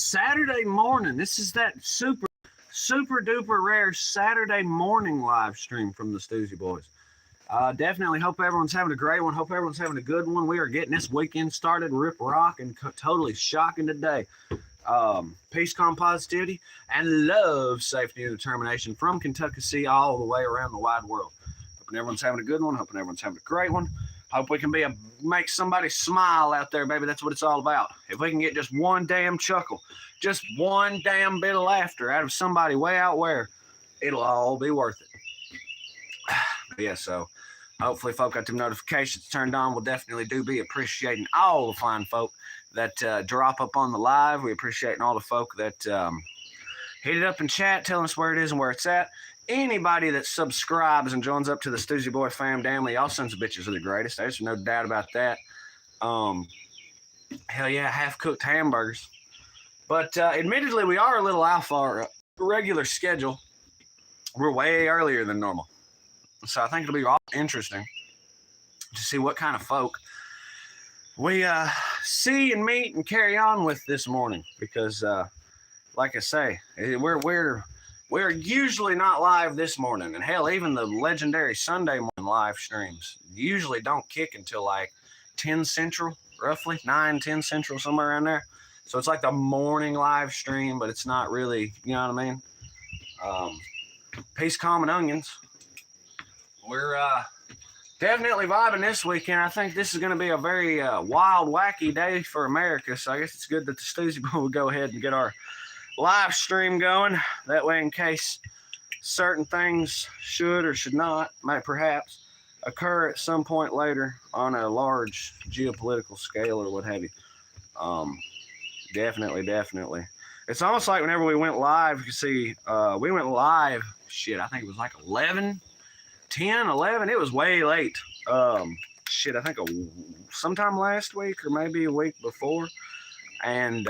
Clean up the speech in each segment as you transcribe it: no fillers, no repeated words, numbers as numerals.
Saturday morning. This is that super duper rare Saturday morning live stream from the Stoosey Boys. Definitely hope everyone's having a great one. Hope everyone's having a good one. We are getting this weekend started, rip rock, and totally shocking today. Peace, calm, positivity, and love, safety, and determination from Kentucky all the way around the wide world. Hoping everyone's having a good one. Hoping everyone's having a great one. Hope we can make somebody smile out there, baby. That's what it's all about. If we can get just one damn chuckle, just one damn bit of laughter out of somebody way out where, it'll all be worth it. But yeah, so hopefully folk got them notifications turned on. We'll definitely be appreciating all the fine folk that drop up on the live. We appreciate all the folk that hit it up in chat, telling us where it is and where it's at. Anybody that subscribes and joins up to the Stoosey Boy fam family, y'all sons of bitches are the greatest. There's no doubt about that. Hell yeah, half-cooked hamburgers. But admittedly, we are a little off our regular schedule. We're way earlier than normal. So I think it'll be all interesting to see what kind of folk we see and meet and carry on with this morning. Because, like I say, we're usually not live this morning. And hell, even the legendary Sunday morning live streams usually don't kick until like 10 Central, roughly 9, 10 Central, somewhere around there. So it's like the morning live stream, but it's not really, you know what I mean? Peace, calm, and onions. We're definitely vibing this weekend. I think this is going to be a very wild, wacky day for America. So I guess it's good that the Stoosey Boy will go ahead and get our live stream going. That way, in case certain things should or should not, might perhaps occur at some point later on a large geopolitical scale or what have you. Definitely. It's almost like whenever we went live, you can see, we went live, I think it was like 10, 11. It was way late. I think sometime last week or maybe a week before. And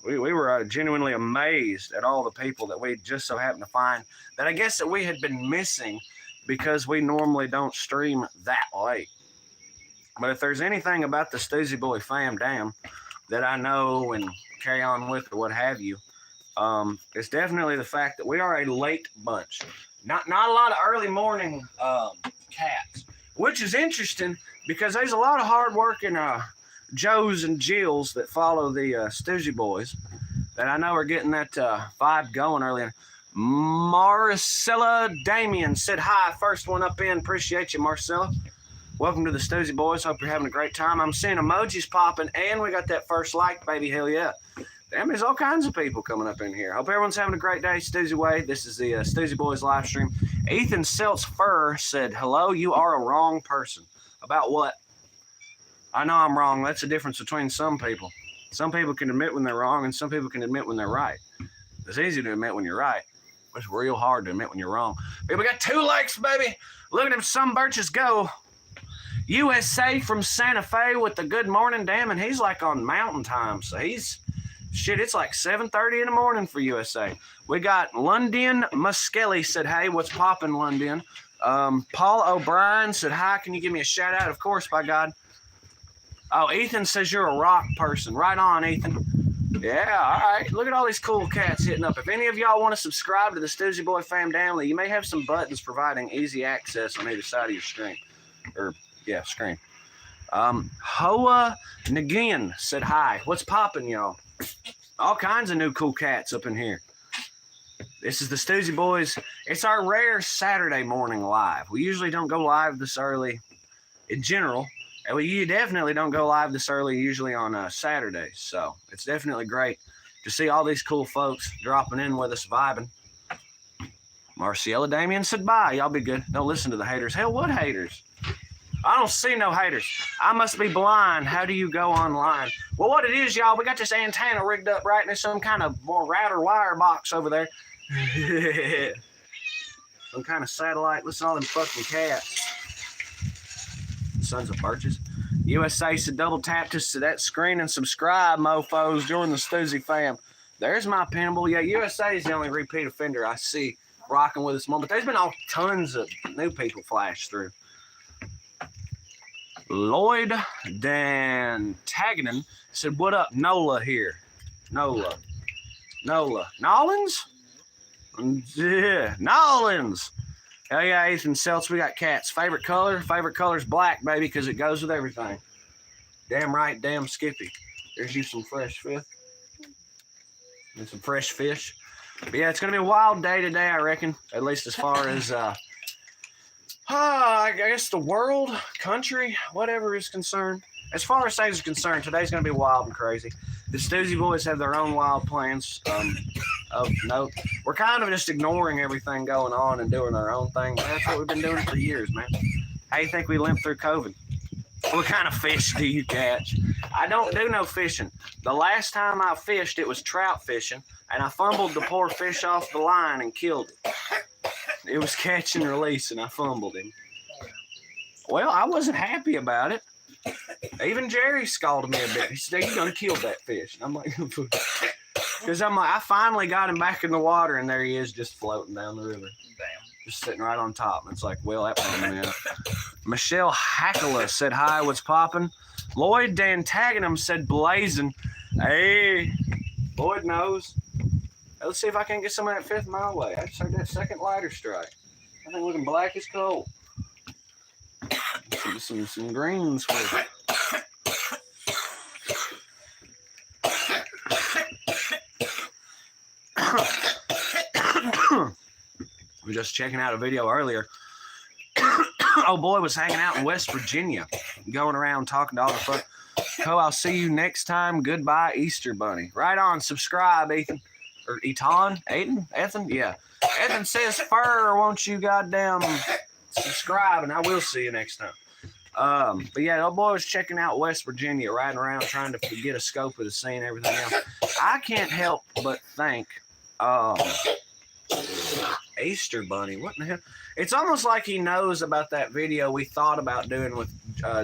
we were genuinely amazed at all the people that we just so happened to find that I guess that we had been missing because we normally don't stream that late. But if there's anything about the Stoosey Boy fam damn that I know and carry on with or what have you, it's definitely the fact that we are a late bunch. Not a lot of early morning cats, which is interesting because there's a lot of hard-working Joes and Jills that follow the Stoosey Boys that I know are getting that vibe going early. Marcella Damien said hi. First one up in. Appreciate you, Marcella. Welcome to the Stoosey Boys. Hope you're having a great time. I'm seeing emojis popping, and we got that first like, baby. Hell yeah. Damn, there's all kinds of people coming up in here. Hope everyone's having a great day, Stoosey Way. This is the Stoosey Boys live stream. Ethan Seltz Fur said, hello, you are a wrong person. About what? I know I'm wrong. That's the difference between some people. Some people can admit when they're wrong, and some people can admit when they're right. It's easy to admit when you're right. It's real hard to admit when you're wrong. But we got 2 likes, baby. Look at them some birches go. USA from Santa Fe with the good morning. Damn, and he's like on mountain time. So it's like 7:30 in the morning for USA. We got London Muskelly said, hey, what's poppin', London? Paul O'Brien said, hi, can you give me a shout out? Of course, by God. Oh, Ethan says you're a rock person. Right on, Ethan. Yeah, all right. Look at all these cool cats hitting up. If any of y'all want to subscribe to the Stoosey Boy fam family, you may have some buttons providing easy access on either side of your screen. Screen. Hoa Nagin said hi. What's poppin', y'all? All kinds of new cool cats up in here. This is the Stoosey Boys. It's our rare Saturday morning live. We usually don't go live this early in general. And we definitely don't go live this early usually on Saturdays. So it's definitely great to see all these cool folks dropping in with us, vibing. Marcella Damien said bye. Y'all be good. Don't listen to the haters. Hell, what haters? I don't see no haters. I must be blind. How do you go online? Well, what it is, y'all, we got this antenna rigged up, right? And there's some kind of more router wire box over there. Some kind of satellite. Listen to all them fucking cats. Sons of birches. USA said double tap to that screen and subscribe, mofos. Join the Stoosey fam. There's my pinable. Yeah, USA is the only repeat offender I see rocking with us more. But there's been all tons of new people flash through. Lloyd Dan Taganen said, what up, Nola here? Nola. Nolans? Yeah, Nolans. Hell yeah, Ethan Seltz, we got cats. Favorite color? Favorite color's black, baby, because it goes with everything. Damn right, damn Skippy. There's you some fresh fish. And some fresh fish. But yeah, it's going to be a wild day today, I reckon. At least as far as, I guess the world, country, whatever is concerned. As far as things are concerned, today's going to be wild and crazy. The Stoosey Boys have their own wild plans of note. We're kind of just ignoring everything going on and doing our own thing. But that's what we've been doing for years, man. How you think we limped through COVID? What kind of fish do you catch? I don't do no fishing. The last time I fished, it was trout fishing, and I fumbled the poor fish off the line and killed it. It was catch and release, and I fumbled him. Well, I wasn't happy about it. Even Jerry scalded me a bit. He said, "You're gonna kill that fish." And I'm like, because I finally got him back in the water, and there he is, just floating down the river. Damn. Just sitting right on top. And it's like, well, that bummed me out. Michelle Hackala said, "Hi, what's poppin'?" Lloyd Dantagenham said, "Blazing." Hey, Lloyd knows. Let's see if I can get some of that 5th mile way. I just heard that second lighter strike. I think looking black as coal. Some greens with it. We're just checking out a video earlier. Oh boy was hanging out in West Virginia, going around talking to all the folks. I'll see you next time. Goodbye, Easter Bunny. Right on. Subscribe, Ethan. Or Ethan? Yeah. Ethan says, "Fur, won't you goddamn subscribe?" And I will see you next time. But yeah, old boy was checking out West Virginia, riding around trying to get a scope of the scene, everything else. I can't help but think, Easter Bunny, what in the hell? It's almost like he knows about that video we thought about doing with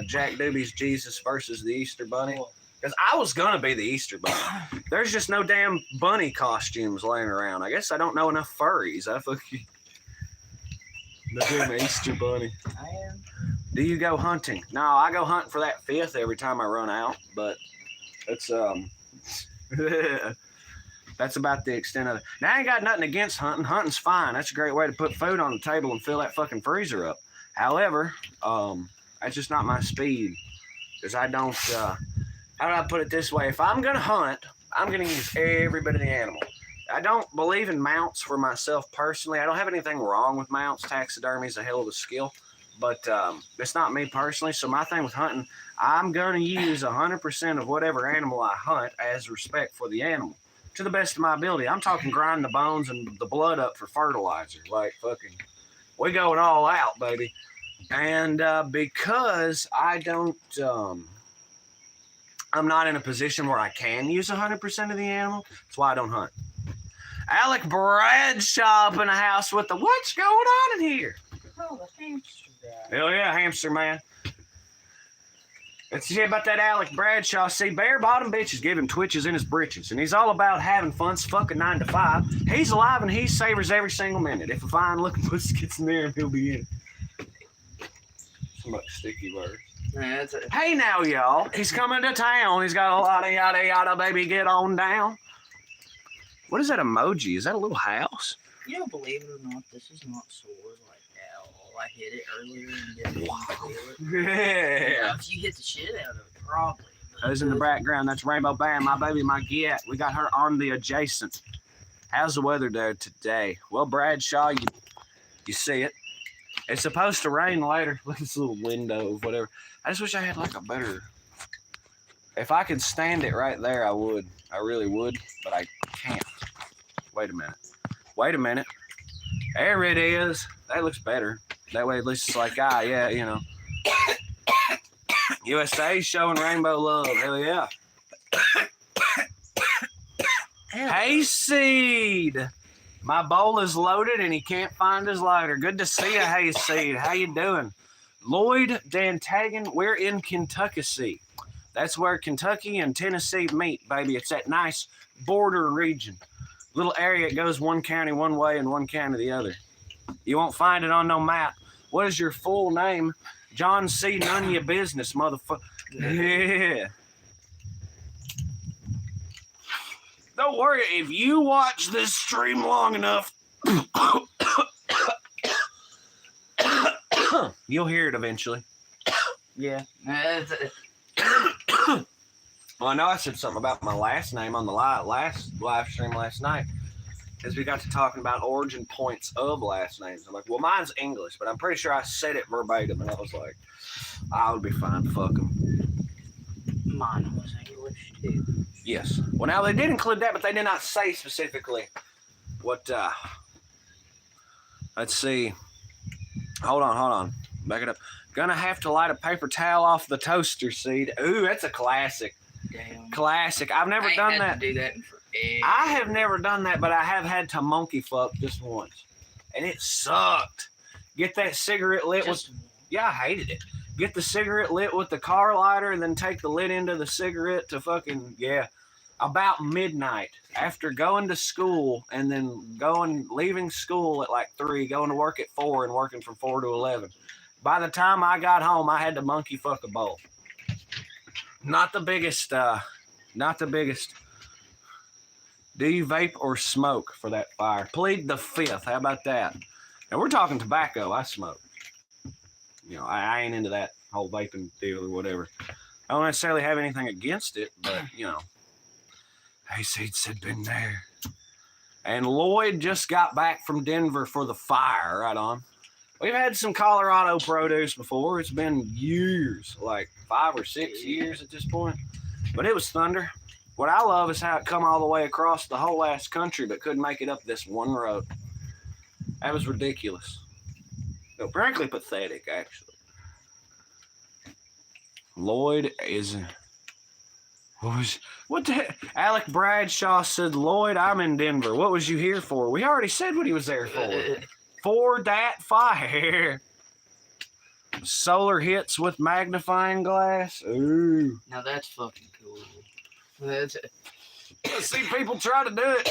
Jack Doobie's Jesus versus the Easter Bunny. Because I was going to be the Easter Bunny. There's just no damn bunny costumes laying around. I guess I don't know enough furries. I fucking... The damn Easter Bunny. I am. Do you go hunting? No, I go hunting for that 5th every time I run out. But it's, that's about the extent of it. Now, I ain't got nothing against hunting. Hunting's fine. That's a great way to put food on the table and fill that fucking freezer up. However, that's just not my speed. Because I don't, how do I put it this way? If I'm going to hunt, I'm going to use every bit of the animal. I don't believe in mounts for myself personally. I don't have anything wrong with mounts. Taxidermy is a hell of a skill. But it's not me personally. So my thing with hunting, I'm going to use 100% of whatever animal I hunt as respect for the animal. To the best of my ability. I'm talking grinding the bones and the blood up for fertilizer. Like fucking, we going all out, baby. And because I don't, I'm not in a position where I can use 100% of the animal. That's why I don't hunt. Alec Bradshaw up in the house with the, what's going on in here? Oh, the hamster guy. Hell yeah, hamster man. Let's see about that Alec Bradshaw. See, bare bottom bitches give him twitches in his britches, and he's all about having fun, fucking 9 to 5. He's alive and he savors every single minute. If a fine looking pussy gets near him, he'll be in. So much sticky words. Yeah, hey now, y'all. He's coming to town. He's got a lot of yada yada, baby. Get on down. What is that emoji? Is that a little house? You know, believe it or not, this is not sore like at all. I hit it earlier and didn't feel it. Yeah. If you hit the shit out of it, probably. Who's in the background? That's Rainbow Bam, my baby, my Giat. We got her on the adjacent. How's the weather there today? Well, Bradshaw, you see it. It's supposed to rain later. Look at this little window of whatever. I just wish I had like a better... If I could stand it right there, I would. I really would, but I can't. Wait a minute. Wait a minute. There it is. That looks better. That way at least it's like, yeah, you know. USA showing rainbow love. Hell yeah. Hayseed. My bowl is loaded and he can't find his lighter. Good to see you, Hayseed. How you doing? Lloyd Dantagen, we're in Kentucky. That's where Kentucky and Tennessee meet, baby. It's that nice border region. Little area, it goes one county one way and one county the other. You won't find it on no map. What is your full name? John C. None of your business, motherfucker. Yeah. Don't worry, if you watch this stream long enough, you'll hear it eventually. Yeah. Well, I know I said something about my last name on the last live stream last night, as we got to talking about origin points of last names. I'm like, well, mine's English, but I'm pretty sure I said it verbatim, and I was like, I would be fine, fuck them. Mine was English too. Yes. Well, now they did include that, but they did not say specifically what. Let's see. Hold on. Back it up. Gonna have to light a paper towel off the toaster seat. Ooh, that's a classic. Damn. Classic. I've never done had that. To do that in forever. I have never done that, but I have had to monkey fuck just once, and it sucked. Get that cigarette lit with. Yeah, I hated it. Get the cigarette lit with the car lighter, and then take the lid into the cigarette to fucking about midnight after going to school, and then leaving school at like 3, going to work at 4, and working from 4 to 11. By the time I got home, I had to monkey fuck a bowl. Not the biggest. Do you vape or smoke for that fire? Plead the fifth. How about that? And we're talking tobacco. I smoke. You know, I ain't into that whole vaping deal or whatever. I don't necessarily have anything against it, but, you know. Hayseeds had been there. And Lloyd just got back from Denver for the fire. Right on. We've had some Colorado produce before. It's been years, like 5 or 6 years at this point. But it was thunder. What I love is how it come all the way across the whole ass country, but couldn't make it up this one road. That was ridiculous. No, frankly pathetic, actually. Lloyd is... What the heck? Alec Bradshaw said, Lloyd, I'm in Denver. What was you here for? We already said what he was there for. For that fire. Solar hits with magnifying glass. Ooh. Now that's fucking cool. That's I see people try to do it.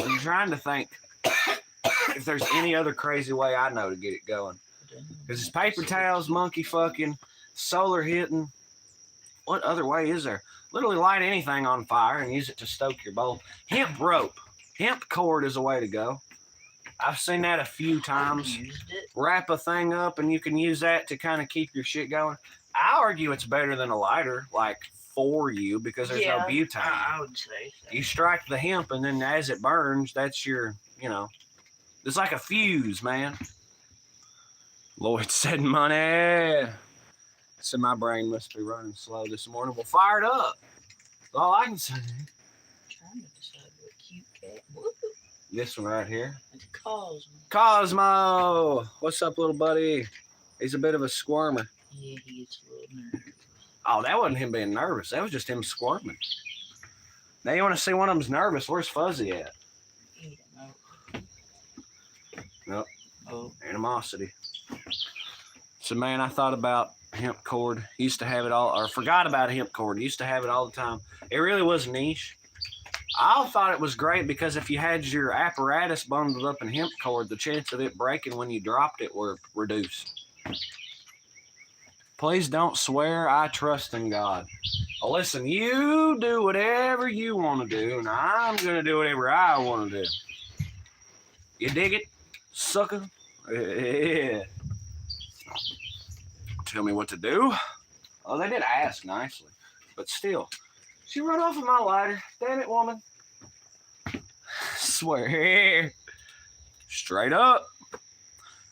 I'm trying to think if there's any other crazy way I know to get it going. Because it's paper towels, monkey fucking, solar hitting. What other way is there? Literally light anything on fire and use it to stoke your bowl. Hemp rope. Hemp cord is a way to go. I've seen that a few times. Wrap a thing up and you can use that to kind of keep your shit going. I argue it's better than a lighter, like for you, because there's no butane. I would say so. You strike the hemp and then as it burns, that's your, it's like a fuse, man. Lloyd said money. So my brain must be running slow this morning. Well, fire it up. That's all I can say. I'm trying to decide what cute cat. Whoop. This one right here. It's Cosmo. Cosmo! What's up, little buddy? He's a bit of a squirmer. Yeah, he gets a little nervous. Oh, that wasn't him being nervous. That was just him squirming. Now you want to see one of them's nervous. Where's Fuzzy at? He don't know. Nope. Oh. Animosity. So, man, I thought about hemp cord. Used to have it all, or forgot about hemp cord. Used to have it all the time. It really was niche. I thought it was great because if you had your apparatus bundled up in hemp cord, the chance of it breaking when you dropped it were reduced. Please don't swear. I trust in God. Well, listen, you do whatever you want to do, and I'm going to do whatever I want to do. You dig it, sucker? Yeah. Tell me what to do. Oh, they did ask nicely, but still. She run off of my lighter. Damn it, woman. Swear. Straight up.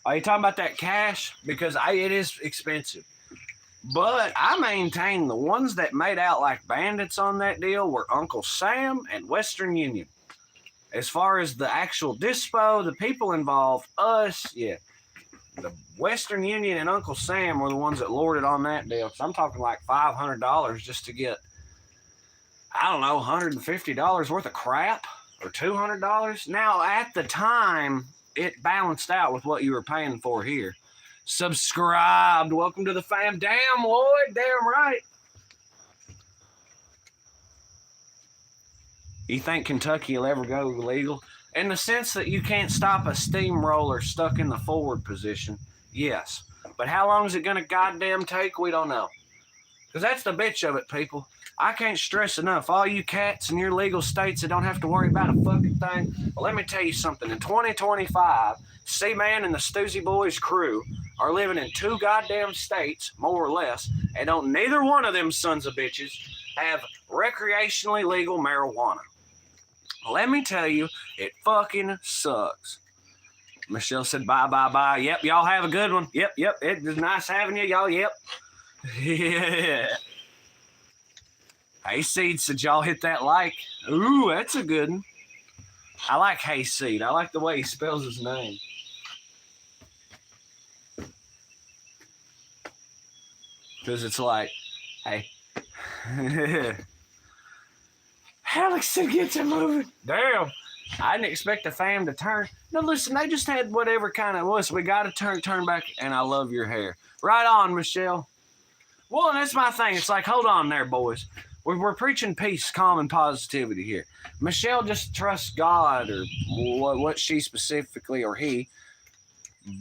Are you talking about that cash? Because it is expensive. But I maintain the ones that made out like bandits on that deal were Uncle Sam and Western Union. As far as the actual dispo, the people involved, us, yeah. The Western Union and Uncle Sam were the ones that lorded on that deal. So I'm talking like $500 just to get, I don't know, $150 worth of crap or $200. Now, at the time, it balanced out with what you were paying for here. Subscribed. Welcome to the fam. Damn, Lloyd. Damn right. You think Kentucky will ever go legal? In the sense that you can't stop a steamroller stuck in the forward position, yes. But how long is it going to goddamn take? We don't know. Because that's the bitch of it, people. I can't stress enough. All you cats in your legal states that don't have to worry about a fucking thing. Well, let me tell you something. In 2025, C-Man and the Stoosey Boys crew are living in 2 goddamn states, more or less, and don't neither one of them sons of bitches have recreationally legal marijuana. Let me tell you, it fucking sucks. Michelle said, bye. Yep, y'all have a good one. Yep. It was nice having you, y'all. Yep. Yeah. Hayseed said, y'all hit that like. Ooh, that's a good one. I like Hayseed. I like the way he spells his name. Because it's like, hey. Alex said, get to moving. Damn. I didn't expect the fam to turn. No, listen, they just had whatever kind of was. We got to turn back, and I love your hair. Right on, Michelle. Well, and that's my thing. It's like, hold on there, boys. We're preaching peace, calm, and positivity here. Michelle just trusts God or what she specifically or he.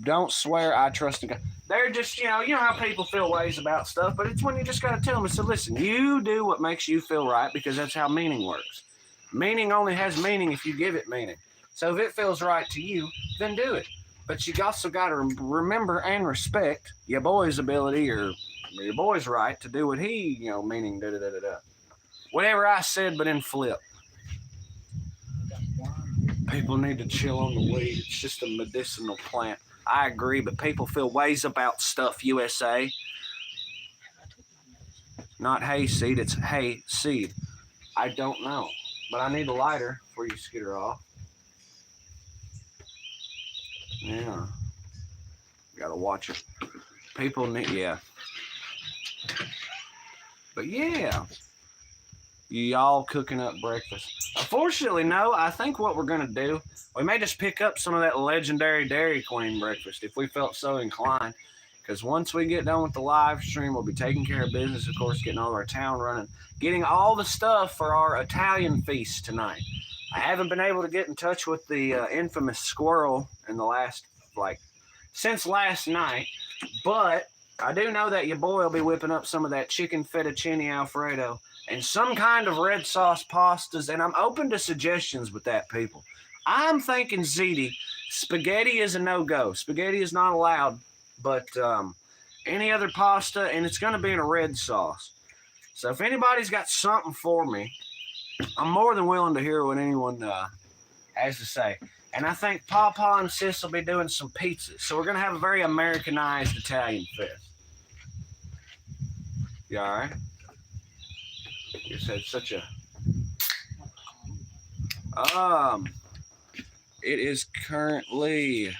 Don't swear I trust in God. They're just, you know how people feel ways about stuff, but it's when you just got to tell them. So listen, you do what makes you feel right because that's how meaning works. Meaning only has meaning if you give it meaning. So if it feels right to you, then do it. But you also got to remember and respect your boy's ability or your boy's right to do what he, meaning da-da-da-da-da. Whatever I said, but in flip. People need to chill on the weed. It's just a medicinal plant. I agree, but people feel ways about stuff, USA. Not hayseed, it's hayseed. I don't know, but I need a lighter before you skitter off. Yeah. Gotta watch it. People need, yeah. But yeah. Y'all cooking up breakfast. Unfortunately, no. I think what we're going to do, we may just pick up some of that legendary Dairy Queen breakfast if we felt so inclined. Because once we get done with the live stream, we'll be taking care of business, of course, getting all of our town running, getting all the stuff for our Italian feast tonight. I haven't been able to get in touch with the infamous squirrel in the since last night, but I do know that your boy will be whipping up some of that chicken fettuccine Alfredo and some kind of red sauce pastas, and I'm open to suggestions with that, people. I'm thinking ziti. Spaghetti is a no-go. Spaghetti is not allowed, but any other pasta, and it's going to be in a red sauce. So if anybody's got something for me, I'm more than willing to hear what anyone has to say. And I think Papa and Sis will be doing some pizzas. So we're going to have a very Americanized Italian fest. You all right? You said such a... It is currently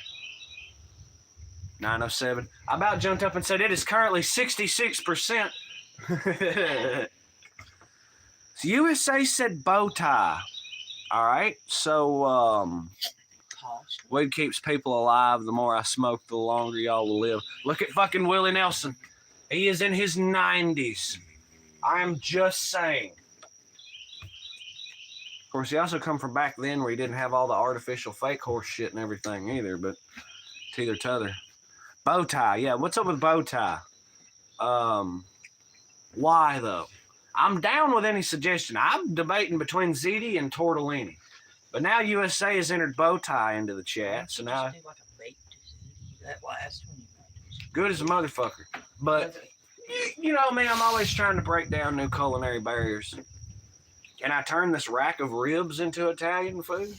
9:07. I about jumped up and said it is currently 66%. So USA said bow tie. All right. So weed keeps people alive. The more I smoke, the longer y'all will live. Look at fucking Willie Nelson. He is in his 90s. I'm just saying. Of course, he also come from back then where he didn't have all the artificial fake horse shit and everything either, but teether t'other. Bow tie, yeah. What's up with bow tie? Why though? I'm down with any suggestion. I'm debating between ziti and tortellini, but now USA has entered bow tie into the chat, so now do like a baked ziti. That last one you made. Good as a motherfucker. But you know me, I'm always trying to break down new culinary barriers. Can I turn this rack of ribs into Italian food?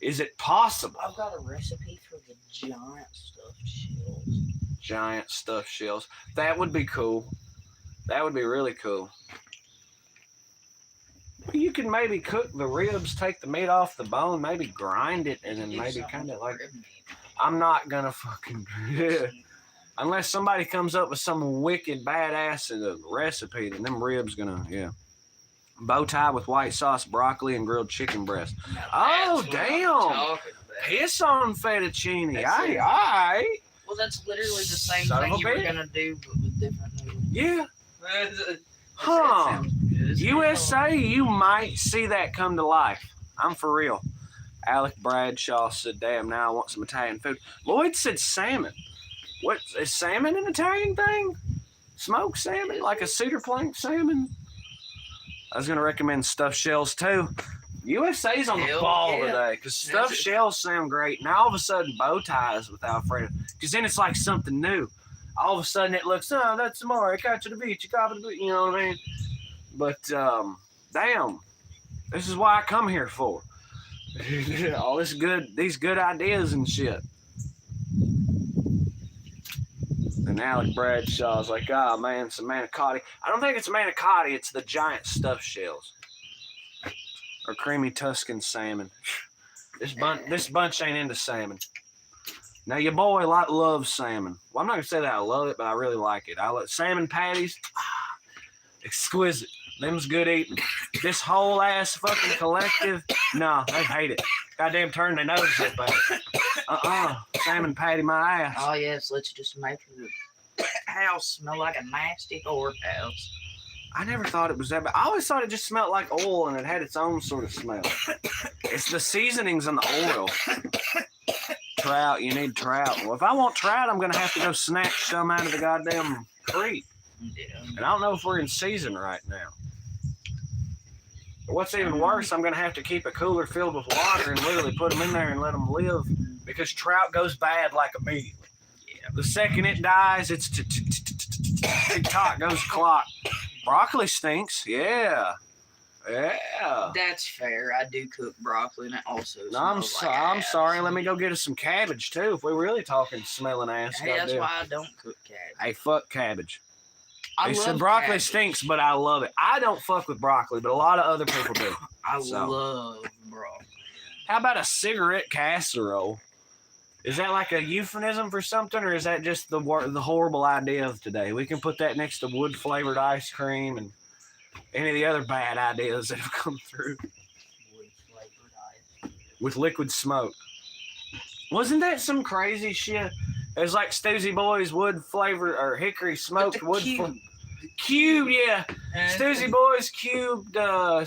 Is it possible? I've got a recipe for the giant stuffed shells. Giant stuffed shells. That would be cool. That would be really cool. You can maybe cook the ribs, take the meat off the bone, maybe grind it, and then maybe kind of like... I'm not going to fucking... Unless somebody comes up with some wicked badass recipe, then them ribs going to... Yeah. Bow tie with white sauce, broccoli, and grilled chicken breast. Oh, damn. Piss on fettuccine. Aye. Well, that's literally the same thing you were going to do, but with different noodles. Yeah. Huh. USA, you might see that come to life. I'm for real. Alec Bradshaw said, damn, now I want some Italian food. Lloyd said salmon. What, is salmon an Italian thing? Smoked salmon? Like a cedar plank salmon? I was going to recommend stuffed shells too. USA's on the Hell ball yeah. today because stuffed shells sound great. Now all of a sudden bow ties with Alfredo because then it's like something new. All of a sudden it looks, oh, that's tomorrow. I got to the beach. You got to the beach. You know what I mean? But damn, this is why I come here for. All this good, these good ideas and shit. And Alec Bradshaw's like, oh man, some manicotti. I don't think it's manicotti. It's the giant stuffed shells. Or creamy Tuscan salmon. This bunch ain't into salmon. Now your boy loves salmon. Well, I'm not gonna say that I love it, but I really like it. I love salmon patties. Exquisite. Them's good eating. This whole ass fucking collective, no, they hate it. Goddamn turn their nose at that. Salmon patty my ass. Oh yes, let's just make the house smell like a nasty whorehouse. I never thought it was that bad. I always thought it just smelled like oil and it had its own sort of smell. It's the seasonings and the oil. Trout, you need trout. Well, if I want trout, I'm going to have to go snatch some out of the goddamn creek. Yeah. And I don't know if we're in season right now. But what's even worse, I'm going to have to keep a cooler filled with water and literally put them in there and let them live because trout goes bad like immediately. Yeah. The second it dies, it's tick-tock goes clock. Broccoli stinks, yeah. Yeah. That's fair. I do cook broccoli and it also No, I'm smells like I'm ass. sorry. Let me go get us some cabbage too. If we're really talking smelling ass, Hey, that's goddamn. why I don't cook cabbage. Hey, fuck cabbage. I They said love broccoli cabbage. stinks, but I love it. I don't fuck with broccoli, but a lot of other people do. I So. love broccoli. How about a cigarette casserole? Is that like a euphemism for something, or is that just the horrible idea of today? We can put that next to wood flavored ice cream and any of the other bad ideas that have come through Wood-flavored ice. with liquid smoke. Wasn't that some crazy shit? It was like Stoosey Boys wood flavored or hickory smoked wood cube, yeah. Stoosey Boys cubed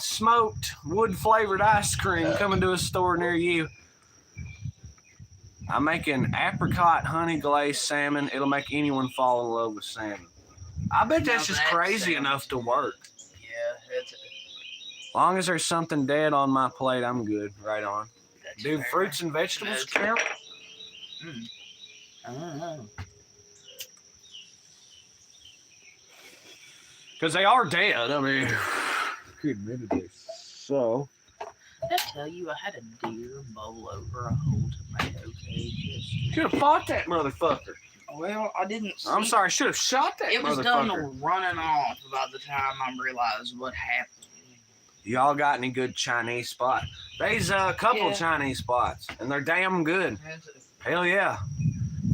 smoked wood flavored ice cream coming to a store near you. I'm making apricot honey glazed salmon. It'll make anyone fall in love with salmon. I bet that's just crazy enough to work. Yeah, it's As long as there's something dead on my plate, I'm good. Right on. that's Do fair. fruits and vegetables That's- count? I don't know. Because they are dead. I mean, admittedly. So. Did I tell you I had a deer bowl over a whole tomato cage yesterday? Should have fought that motherfucker. Well, I didn't see. I'm sorry, should have shot that It was motherfucker. done running off by the time I realized what happened. Y'all got any good Chinese spots? There's a couple Yeah. Chinese spots, and they're damn good. Hell yeah.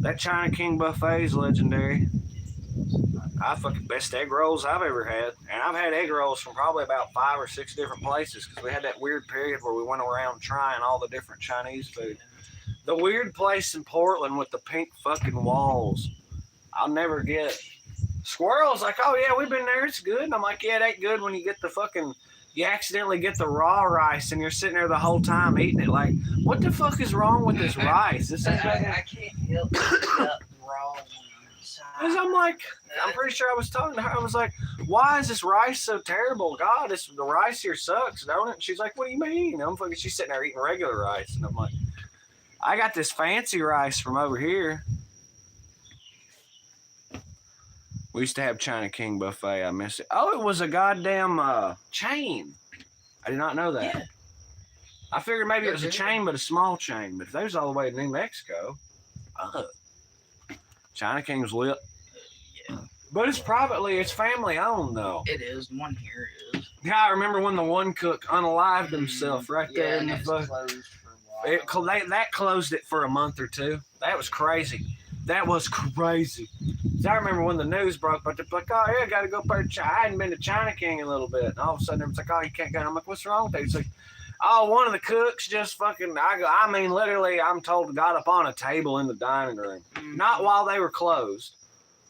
That China King buffet is legendary. I fucking best egg rolls I've ever had. And I've had egg rolls from probably about 5 or 6 different places because we had that weird period where we went around trying all the different Chinese food. The weird place in Portland with the pink fucking walls. I'll never get. Squirrel's like, oh yeah, we've been there. It's good. And I'm like, yeah, it ain't good when you get the fucking, you accidentally get the raw rice and you're sitting there the whole time eating it. Like, what the fuck is wrong with this rice? This ain't I can't help but raw Because I'm like, I'm pretty sure I was talking to her. I was like, why is this rice so terrible? God, the rice here sucks, don't it? And she's like, what do you mean? I'm fucking, she's sitting there eating regular rice. And I'm like, I got this fancy rice from over here. We used to have China King buffet. I miss it. Oh, it was a goddamn chain. I did not know that. Yeah. I figured maybe it was a chain, but a small chain. But if they was all the way to New Mexico, China King's lit. Yeah. But it's family owned though. It is. One here is. Yeah, I remember when the one cook unalived himself right there Yeah, in the and it's fuck. closed for a while. That closed it for a month or two. That was crazy. That was crazy. So I remember when the news broke, but they're like, oh yeah, got to go there. I hadn't been to China King in a little bit. And all of a sudden, everyone's like, oh, you can't go. And I'm like, what's wrong with that? He's like, oh, one of the cooks just fucking, I mean, literally, I'm told, got up on a table in the dining room. Not while they were closed,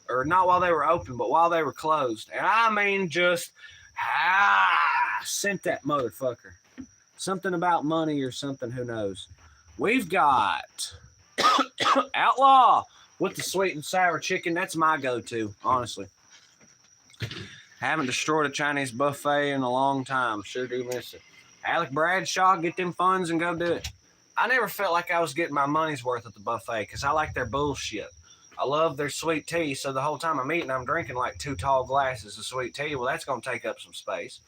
or not while they were open, but while they were closed. And I mean, just, sent that motherfucker. Something about money or something, who knows. We've got Outlaw with the sweet and sour chicken. That's my go-to, honestly. Haven't destroyed a Chinese buffet in a long time. Sure do miss it. Alec Bradshaw, get them funds and go do it. I never felt like I was getting my money's worth at the buffet because I like their bullshit. I love their sweet tea, so the whole time I'm eating, I'm drinking like 2 tall glasses of sweet tea. Well, that's going to take up some space.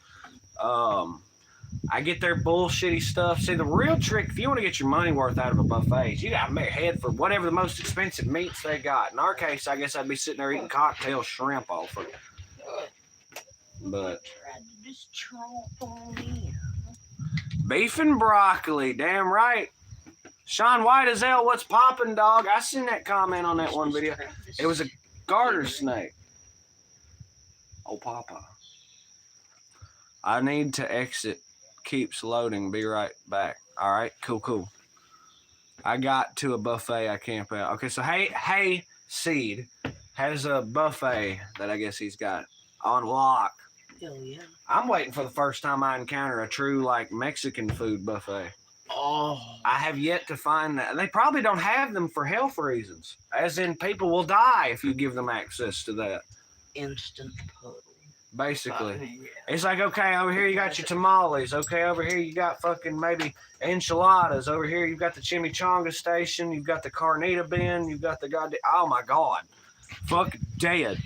I get their bullshitty stuff. See, the real trick, if you want to get your money worth out of a buffet, is you got to head for whatever the most expensive meats they got. In our case, I guess I'd be sitting there eating cocktail shrimp off of it. But beef and broccoli, damn right. Sean White as hell, what's poppin', dog? I seen that comment on that one video. It was a garter snake. Oh, Papa. I need to exit. Keeps loading. Be right back. All right, cool. I got to a buffet I camp out. Okay, so Hey Seed has a buffet that I guess he's got on lock. Hell yeah. I'm waiting for the first time I encounter a true like Mexican food buffet. Oh. I have yet to find that. They probably don't have them for health reasons, as in people will die if you give them access to that. Instant puddle. Basically. Yeah. It's like, okay, over here you got your tamales. Okay, over here you got fucking maybe enchiladas. Over here you've got the chimichanga station. You've got the carnita bin. You've got the goddamn... Oh, my God. Fuck dead.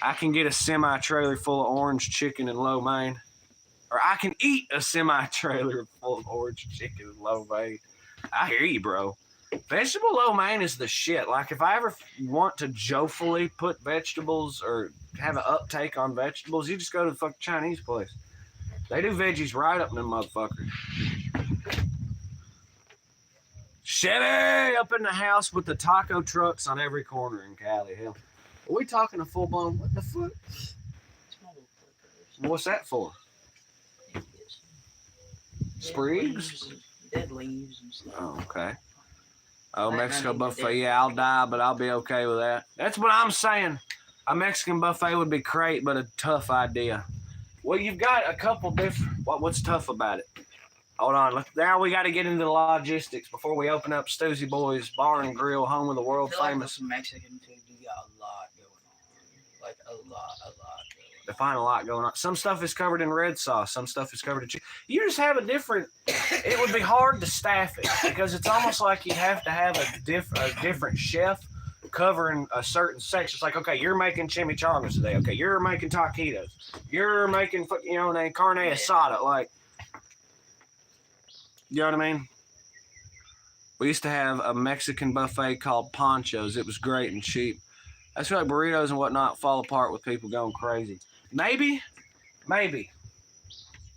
I can get a semi-trailer full of orange chicken and lo mein. Or I can eat a semi-trailer full of orange chicken and lo mein. I hear you, bro. Vegetable lo mein is the shit. Like, if I ever want to joyfully put vegetables or have an uptake on vegetables, you just go to the fucking Chinese place. They do veggies right up in them motherfuckers. Chevy up in the house with the taco trucks on every corner in Cali. Hell, are we talking a full-blown... What the fuck? What's that for? Sprigs? Dead leaves and stuff. Oh, okay. Oh, Mexico buffet. Yeah, I'll die, but I'll be okay with that. That's what I'm saying. A Mexican buffet would be great, but a tough idea. Well, you've got a couple different... What's tough about it? Hold on. Now we got to get into the logistics before we open up Stoosey Boys Bar and Grill, home of the world famous. Like Mexican food, you got a lot going on. Like a lot going on. They find a lot going on. Some stuff is covered in red sauce. Some stuff is covered in chicken. You just have a different... It would be hard to staff it because it's almost like you have to have a different chef covering a certain section. It's like, okay, you're making chimichangas today. Okay, you're making taquitos. You're making, carne asada. Like, you know what I mean? We used to have a Mexican buffet called Ponchos. It was great and cheap. I feel like burritos and whatnot fall apart with people going crazy. Maybe.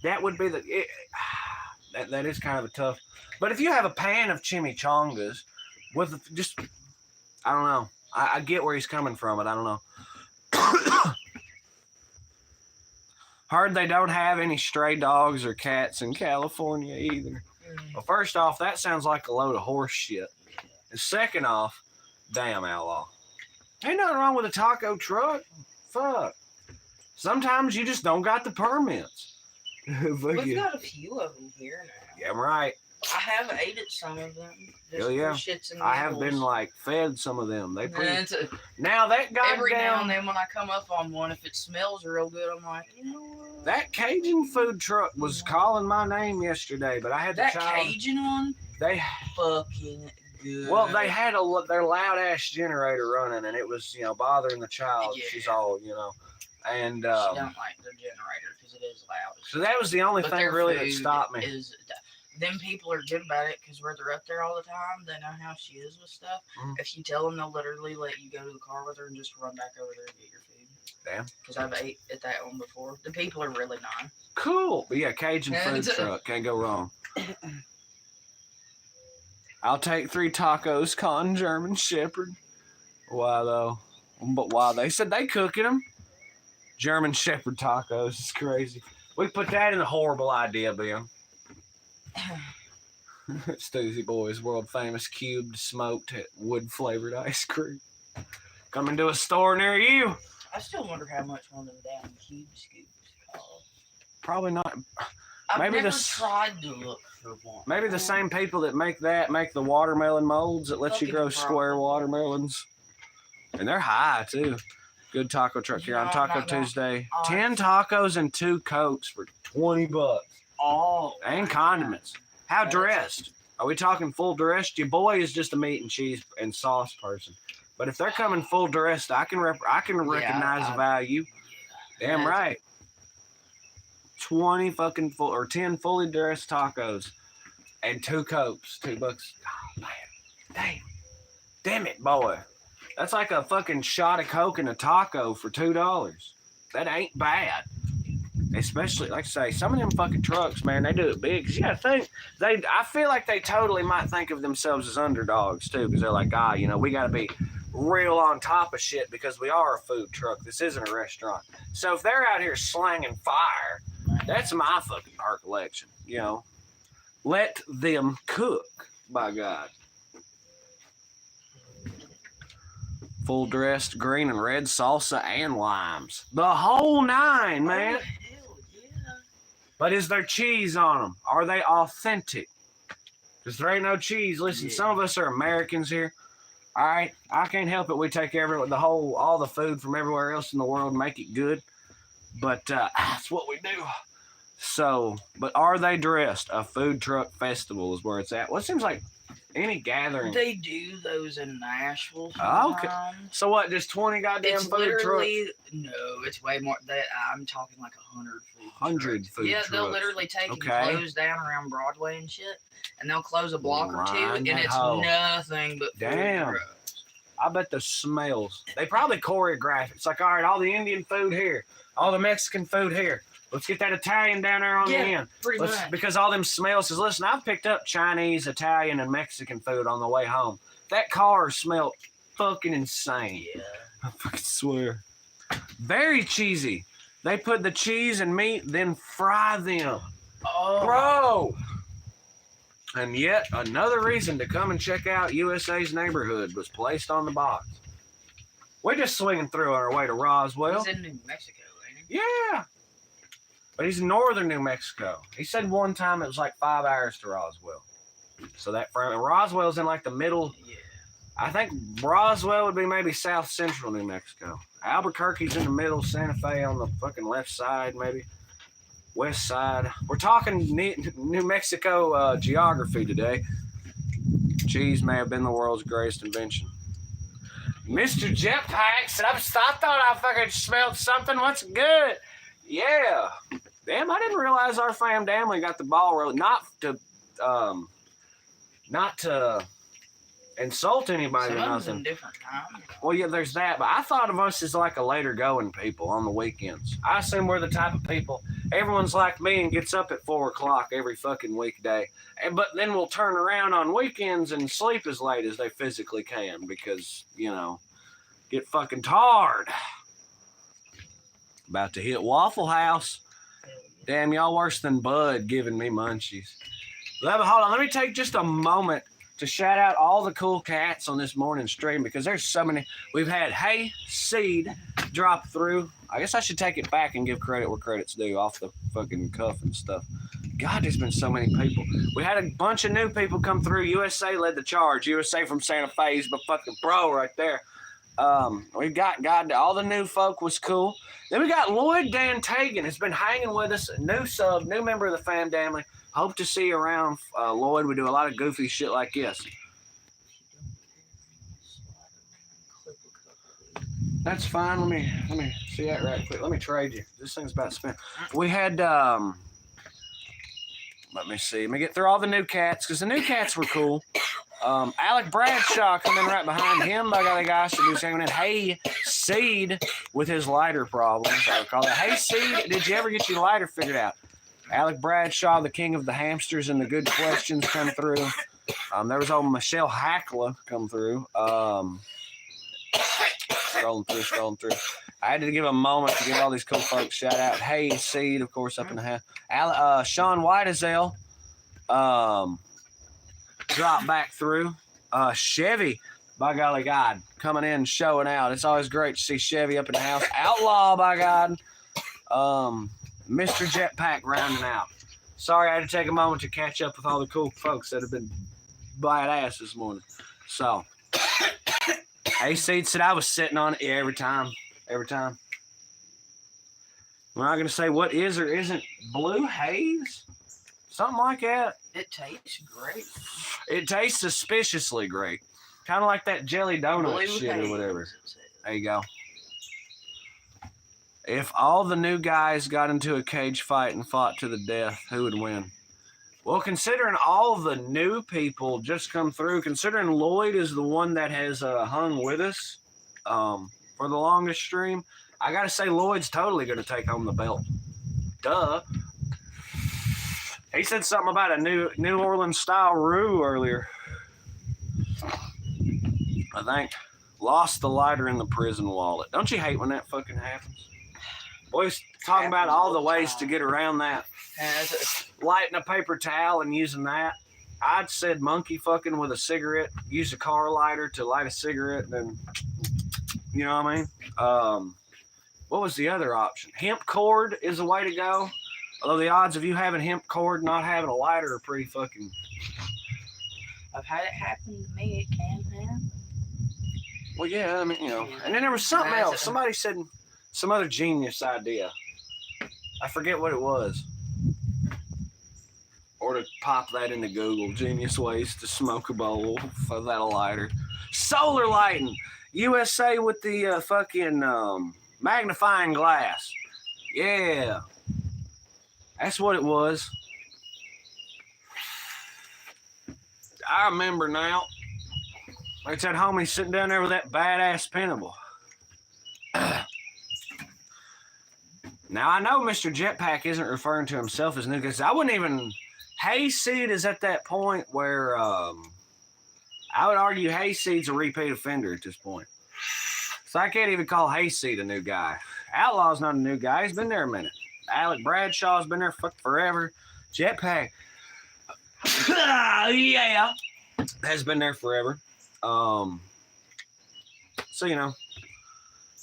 That would be that is kind of a tough. But if you have a pan of chimichangas with just, I don't know. I get where he's coming from, but I don't know. Heard they don't have any stray dogs or cats in California either. Well, first off, that sounds like a load of horse shit. And second off, damn outlaw. Ain't nothing wrong with a taco truck. Fuck. Sometimes you just don't got the permits. We've got a few of them here now. Yeah, I'm right. I have ate at some of them. Hell yeah. Shits and I have been fed some of them. They pretty. Now that goddamn... Every now and then when I come up on one, if it smells real good, I'm like, you know what? That Cajun food truck was calling my name yesterday, but I had that Cajun one. They fucking good. Well, they had their loud ass generator running, and it was bothering the child. Yeah. She's all and she don't like the generator because it is loud. So that was the only thing really that stopped me. Them people are good about it because where they're up there all the time, they know how she is with stuff. If you tell them, they'll literally let you go to the car with her and just run back over there and get your food. Damn. Because I've ate at that one before. The people are really nice. Cool. But yeah, Cajun food truck. Can't go wrong. I'll take 3 tacos, con German Shepherd. Why though? But why? They said they cooking them. German Shepherd tacos. It's crazy. We put that in a horrible idea, Ben. Stoosey Boys, world famous cubed smoked wood flavored ice cream. Coming to a store near you. I still wonder how much one of them damn cube scoops cost. Probably not. I've never tried to look for one. Maybe the same people that make the watermelon molds that let you grow square watermelons. And they're high too. Good taco truck here on No, Taco not that. Tuesday. Oh, 10 tacos and 2 Cokes for $20. Oh. And condiments. How That's- dressed? Are we talking full dressed? Your boy is just a meat and cheese and sauce person. But if they're coming full dressed, I can recognize the value. Damn right. 20 fucking full or 10 fully dressed tacos and 2 Cokes, $2. Oh man. Damn it, boy. That's like a fucking shot of Coke and a taco for $2. That ain't bad. Especially, like I say, some of them fucking trucks, man, they do it big. 'Cause you gotta think, I feel like they totally might think of themselves as underdogs too, because they're like, we gotta be real on top of shit because we are a food truck. This isn't a restaurant. So if they're out here slanging fire, that's my fucking recollection, Let them cook, by God. Full dressed green and red salsa and limes. The whole 9, man. Oh, hell yeah. But is there cheese on them? Are they authentic? Because there ain't no cheese. Listen, some of us are Americans here. All right, I can't help it. We take all the food from everywhere else in the world and make it good. But that's what we do. So, but are they dressed? A food truck festival is where it's at. Well, it seems like any gathering. They do those in Nashville. Okay. So what? Just 20 goddamn It's food trucks? No, it's way more. I'm talking like 100 food. 100 trucks. food Yeah, trucks. they'll literally take and close down around Broadway and shit, and they'll close a block or two, and it's nothing but food trucks. I bet the smells. They probably choreograph it. It's like, all right, all the Indian food here, all the Mexican food here. Let's get that Italian down there on the end. Pretty much. Because all them smells says, listen, I've picked up Chinese, Italian, and Mexican food on the way home. That car smelled fucking insane. Yeah. I fucking swear. Very cheesy. They put the cheese and meat, then fry them. Oh. Bro! And yet another reason to come and check out USA's Neighborhood was placed on the box. We're just swinging through on our way to Roswell. He's in New Mexico, ain't he? Yeah. But he's in northern New Mexico. He said one time it was like 5 hours to Roswell. So Roswell's in like the middle. Yeah. I think Roswell would be maybe south central New Mexico. Albuquerque's in the middle, Santa Fe on the fucking left side, maybe. West side. We're talking New Mexico geography today. Cheese may have been the world's greatest invention. Mr. Jetpack said, I thought I fucking smelled something. What's good? Yeah. Damn, I didn't realize our fam family got the ball rolling. Not to insult anybody or nothing. Different time. Well, yeah, there's that. But I thought of us as like a later going people on the weekends. I assume we're the type of people, everyone's like me and gets up at 4 o'clock every fucking weekday. But then we'll turn around on weekends and sleep as late as they physically can because, get fucking tired. About to hit Waffle House. Damn, y'all worse than Bud giving me munchies. Hold on, let me take just a moment to shout out all the cool cats on this morning stream because there's so many. We've had Hey Seed drop through. I guess I should take it back and give credit where credit's due off the fucking cuff and stuff. God, there's been so many people. We had a bunch of new people come through. USA led the charge. USA from Santa Fe, but fucking bro right there. We got God. All the new folk was cool. Then we got Lloyd Dan Tagan. Has been hanging with us. New sub, new member of the fam family. Hope to see you around, Lloyd. We do a lot of goofy shit like this. That's fine. Let me see that right quick. Let me trade you. This thing's about to spin. We had let me see. Let me get through all the new cats because the new cats were cool. Alec Bradshaw coming right behind him. I got a guy who's hanging in. Hey Seed with his lighter problems. I would call it. Hey Seed, did you ever get your lighter figured out? Alec Bradshaw, the king of the hamsters and the good questions, come through. There was old Michelle Hackla come through. Scrolling through. I had to give a moment to give all these cool folks shout out. Hey Seed, of course, up in the house. Sean Whitesell dropped back through. Chevy, by golly God, coming in and showing out. It's always great to see Chevy up in the house. Outlaw, by God. Mr. Jetpack rounding out. Sorry, I had to take a moment to catch up with all the cool folks that have been badass this morning. So, A-Seed said I was sitting on it every time. every time. We're not going to say what is or isn't blue haze. Something like that. It tastes great. It tastes suspiciously great. Kind of like that jelly donut Blue shit or haze, whatever. it says. There you go. If all the new guys got into a cage fight and fought to the death, who would win? Well, considering all the new people just come through, considering Lloyd is the one that has hung with us for the longest stream, I got to say Lloyd's totally going to take home the belt. Duh. He said something about a New Orleans style roux earlier. I think. Lost the lighter in the prison wallet. Don't you hate when that fucking happens? Boys talking about all the ways to get around that. Lighting a paper towel and using that. I'd said monkey fucking with a cigarette. Use a car lighter to light a cigarette. And then, you know what I mean? What was the other option? Hemp cord is the way to go. Although the odds of you having hemp cord not having a lighter are pretty fucking... I've had it happen to me. It can happen. Well, yeah, I mean, you know. And then there was something else. Somebody said some other genius idea. I forget what it was. Or to pop that into Google. Genius ways to smoke a bowl without a lighter. Solar lighting. USA with the fucking magnifying glass. Yeah. That's what it was. I remember now. Like that homie sitting down there with that badass pinnable. Now, I know Mr. Jetpack isn't referring to himself as new, because I wouldn't even... Hayseed is at that point where I would argue Hayseed's a repeat offender at this point. So I can't even call Hayseed a new guy. Outlaw's not a new guy. He's been there a minute. Alec Bradshaw's been there forever. Jetpack, yeah, has been there forever. So, you know,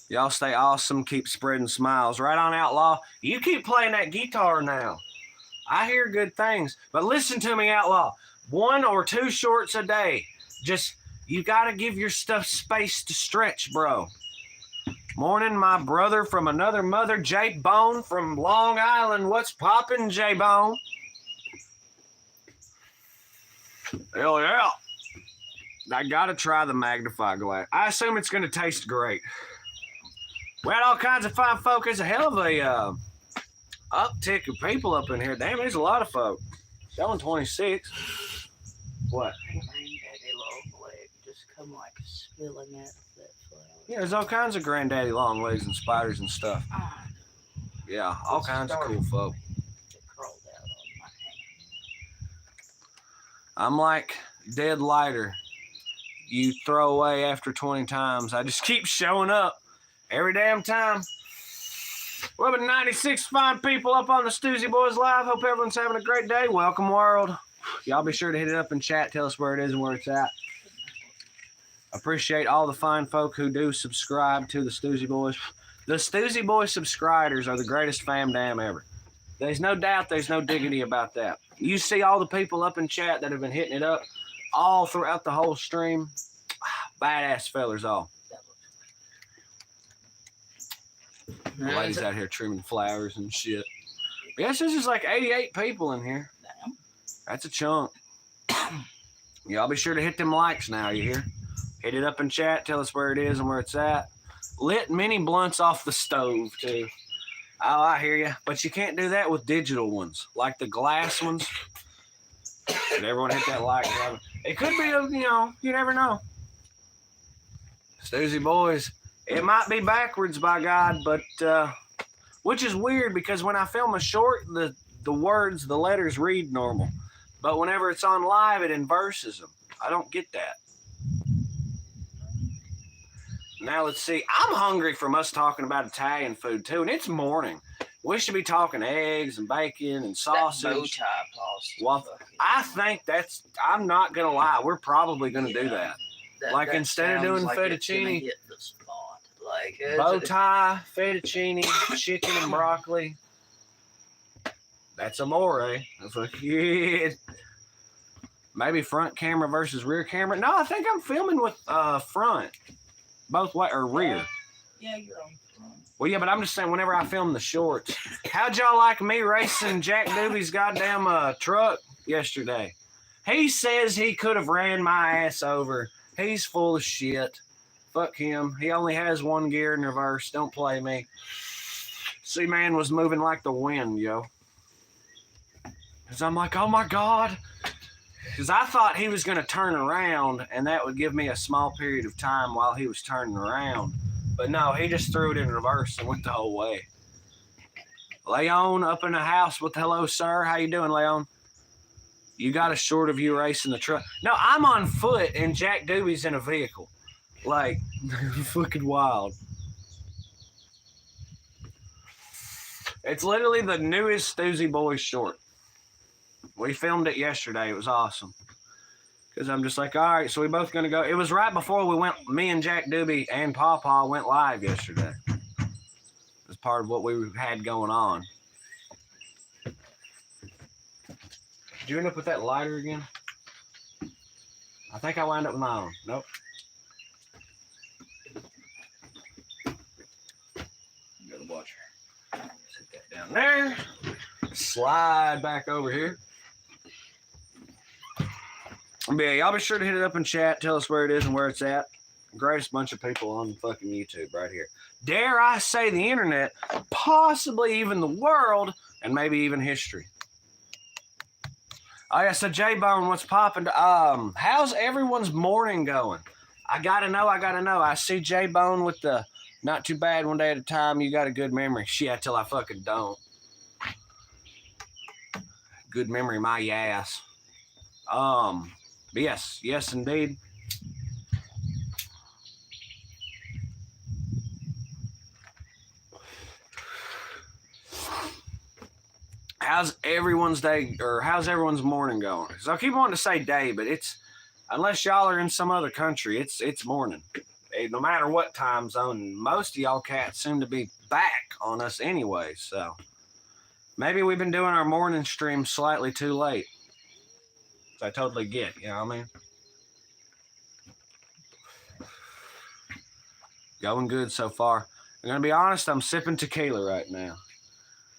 y'all stay awesome. Keep spreading smiles. Right on, Outlaw. You keep playing that guitar now. I hear good things. But listen to me, Outlaw. 1 or 2 shorts a day. Just, you got to give your stuff space to stretch, bro. Morning, my brother from another mother, J-Bone from Long Island. What's poppin', J-Bone? Hell yeah. I got to try the magnify glass. I assume it's going to taste great. We had all kinds of fine folk. There's a hell of a uptick of people up in here. Damn, there's a lot of folk. Selling 26. What? Granddaddy long leg just come like spilling out of that flower. Yeah, there's all kinds of granddaddy long legs and spiders and stuff. Yeah, all kinds of cool folk. It crawled out on my hand. I'm like dead lighter. You throw away after 20 times. I just keep showing up every damn time. We're up at 96 fine people up on the Stoosey Boys Live. Hope everyone's having a great day. Welcome, world. Y'all be sure to hit it up in chat. Tell us where it is and where it's at. Appreciate all the fine folk who do subscribe to the Stoosey Boys. The Stoosey Boys subscribers are the greatest fam damn ever. There's no doubt, there's no diggity about that. You see all the people up in chat that have been hitting it up all throughout the whole stream. Badass fellers all. The ladies out here trimming flowers and shit. Yes, this is like 88 people in here. Damn. That's a chunk. Y'all be sure to hit them likes now, you hear? Hit it up in chat. Tell us where it is and where it's at. Lit mini blunts off the stove, too. Oh, I hear you. But you can't do that with digital ones, like the glass ones. Did everyone hit that like? It could be, you know, you never know. Stoosey Boys. It might be backwards, by God, but which is weird because when I film a short, the words, the letters read normal. But whenever it's on live, it inverses them. I don't get that. Now let's see. I'm hungry from us talking about Italian food too, and it's morning. We should be talking eggs and bacon and sausage. That bow tie pasta. Well, I think that's. I'm not gonna lie. We're probably gonna do that. Like instead of doing like fettuccine, hit the spot. Like bow tie, fettuccine, chicken and broccoli. That's amore. Yeah. Maybe front camera versus rear camera. No, I think I'm filming with front. Both way or rear. Yeah, you're on. Well, yeah, but I'm just saying, whenever I film the shorts, how'd y'all like me racing Jack Doobie's goddamn truck yesterday? He says he could have ran my ass over. He's full of shit. Fuck him. He only has one gear in reverse. Don't play me. C-Man was moving like the wind, yo. Because I'm like, oh my God. Because I thought he was going to turn around, and that would give me a small period of time while he was turning around. But no, he just threw it in reverse and went the whole way. Leon up in the house with hello, sir. How you doing, Leon? You got a short of you racing the truck. No, I'm on foot and Jack Doobie's in a vehicle. Like, fucking wild. It's literally the newest Stoosey Boys short. We filmed it yesterday. It was awesome. Because I'm just like, all right, so we both going to go. It was right before we went, me and Jack Doobie and Pawpaw went live yesterday. As part of what we had going on. Did you end up with that lighter again? I think I wound up with my own. Nope. Go to the watcher. Set that down there. Slide back over here. But yeah, y'all be sure to hit it up in chat. Tell us where it is and where it's at. Greatest bunch of people on fucking YouTube right here. Dare I say the internet, possibly even the world, and maybe even history. Oh yeah, so J-Bone, what's popping? How's everyone's morning going? I gotta know. I see J-Bone with the not too bad one day at a time. You got a good memory. Shit, till I fucking don't. Good memory, my ass. Yes, indeed. How's everyone's day, or how's everyone's morning going? So I keep wanting to say day, but it's, unless y'all are in some other country, it's morning. No matter what time zone, most of y'all cats seem to be back on us anyway, so maybe we've been doing our morning stream slightly too late. So I totally get, you know what I mean? Going good so far. I'm gonna be honest, I'm sipping tequila right now.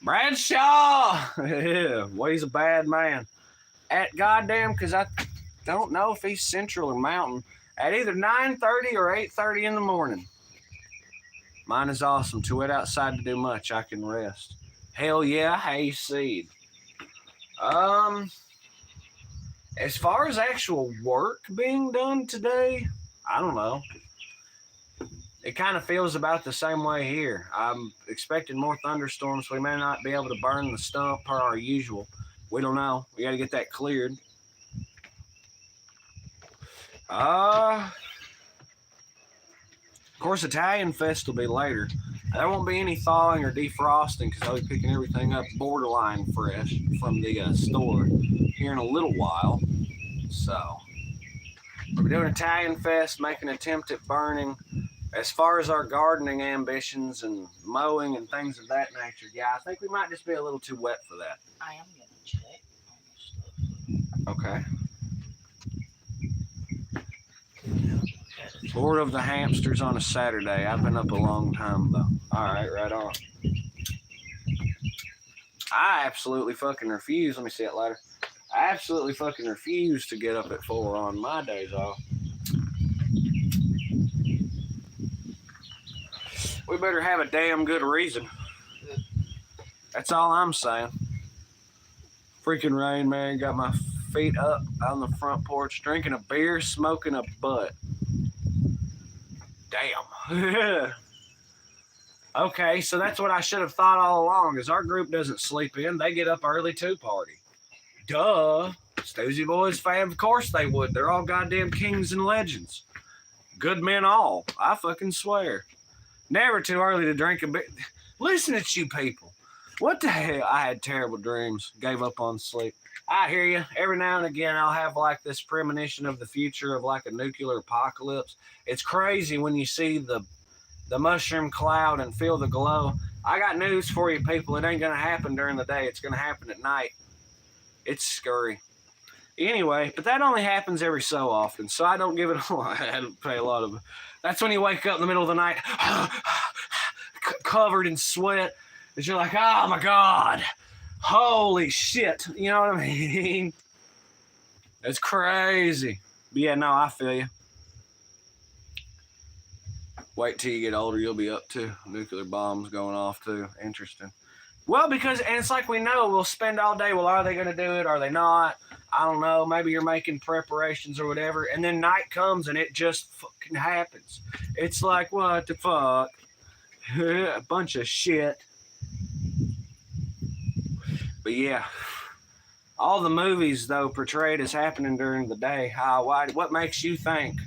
Bradshaw! Yeah, well, he's a bad man. At goddamn, because I don't know if he's central or mountain. At either 9:30 or 8:30 in the morning. Mine is awesome. To wait outside to do much, I can rest. Hell yeah, hayseed. As far as actual work being done today, I don't know. It kind of feels about the same way here. I'm expecting more thunderstorms. We may not be able to burn the stump per our usual. We don't know. We got to get that cleared. Of course, Italian Fest will be later. There won't be any thawing or defrosting because I'll be picking everything up borderline fresh from the store here in a little while. So, we're doing Italian Fest, making an attempt at burning. As far as our gardening ambitions and mowing and things of that nature, yeah, I think we might just be a little too wet for that. I am going to check on this stuff. Okay. Lord of the hamsters on a Saturday. I've been up a long time, though. All right, right on. I absolutely fucking refuse. Let me see it later. I absolutely fucking refuse to get up at 4 on my days off. We better have a damn good reason. That's all I'm saying. Freaking rain, man. Got my feet up on the front porch, drinking a beer, smoking a butt. Damn. Okay, so that's what I should have thought all along, is our group doesn't sleep in. They get up early too, party. Duh. Stoosey Boys fam, of course they would. They're all goddamn kings and legends. Good men all. I fucking swear. Never too early to drink a beer. Listen at you people. What the hell? I had terrible dreams. Gave up on sleep. I hear you. Every now and again, I'll have like this premonition of the future of like a nuclear apocalypse. It's crazy when you see the mushroom cloud and feel the glow. I got news for you people. It ain't going to happen during the day. It's going to happen at night. It's scurry. Anyway, but that only happens every so often, so I don't give it a lot. I don't pay a lot of. That's when you wake up in the middle of the night, covered in sweat, and you're like, oh my god, holy shit, you know what I mean? It's crazy. But yeah, no, I feel you. Wait till you get older, you'll be up to nuclear bombs going off too. Interesting. Well, because, and it's like we know, we'll spend all day, well, are they going to do it? Are they not? I don't know. Maybe you're making preparations or whatever. And then night comes and it just fucking happens. It's like, what the fuck? A bunch of shit. But yeah, all the movies, though, portrayed as happening during the day. What makes you think?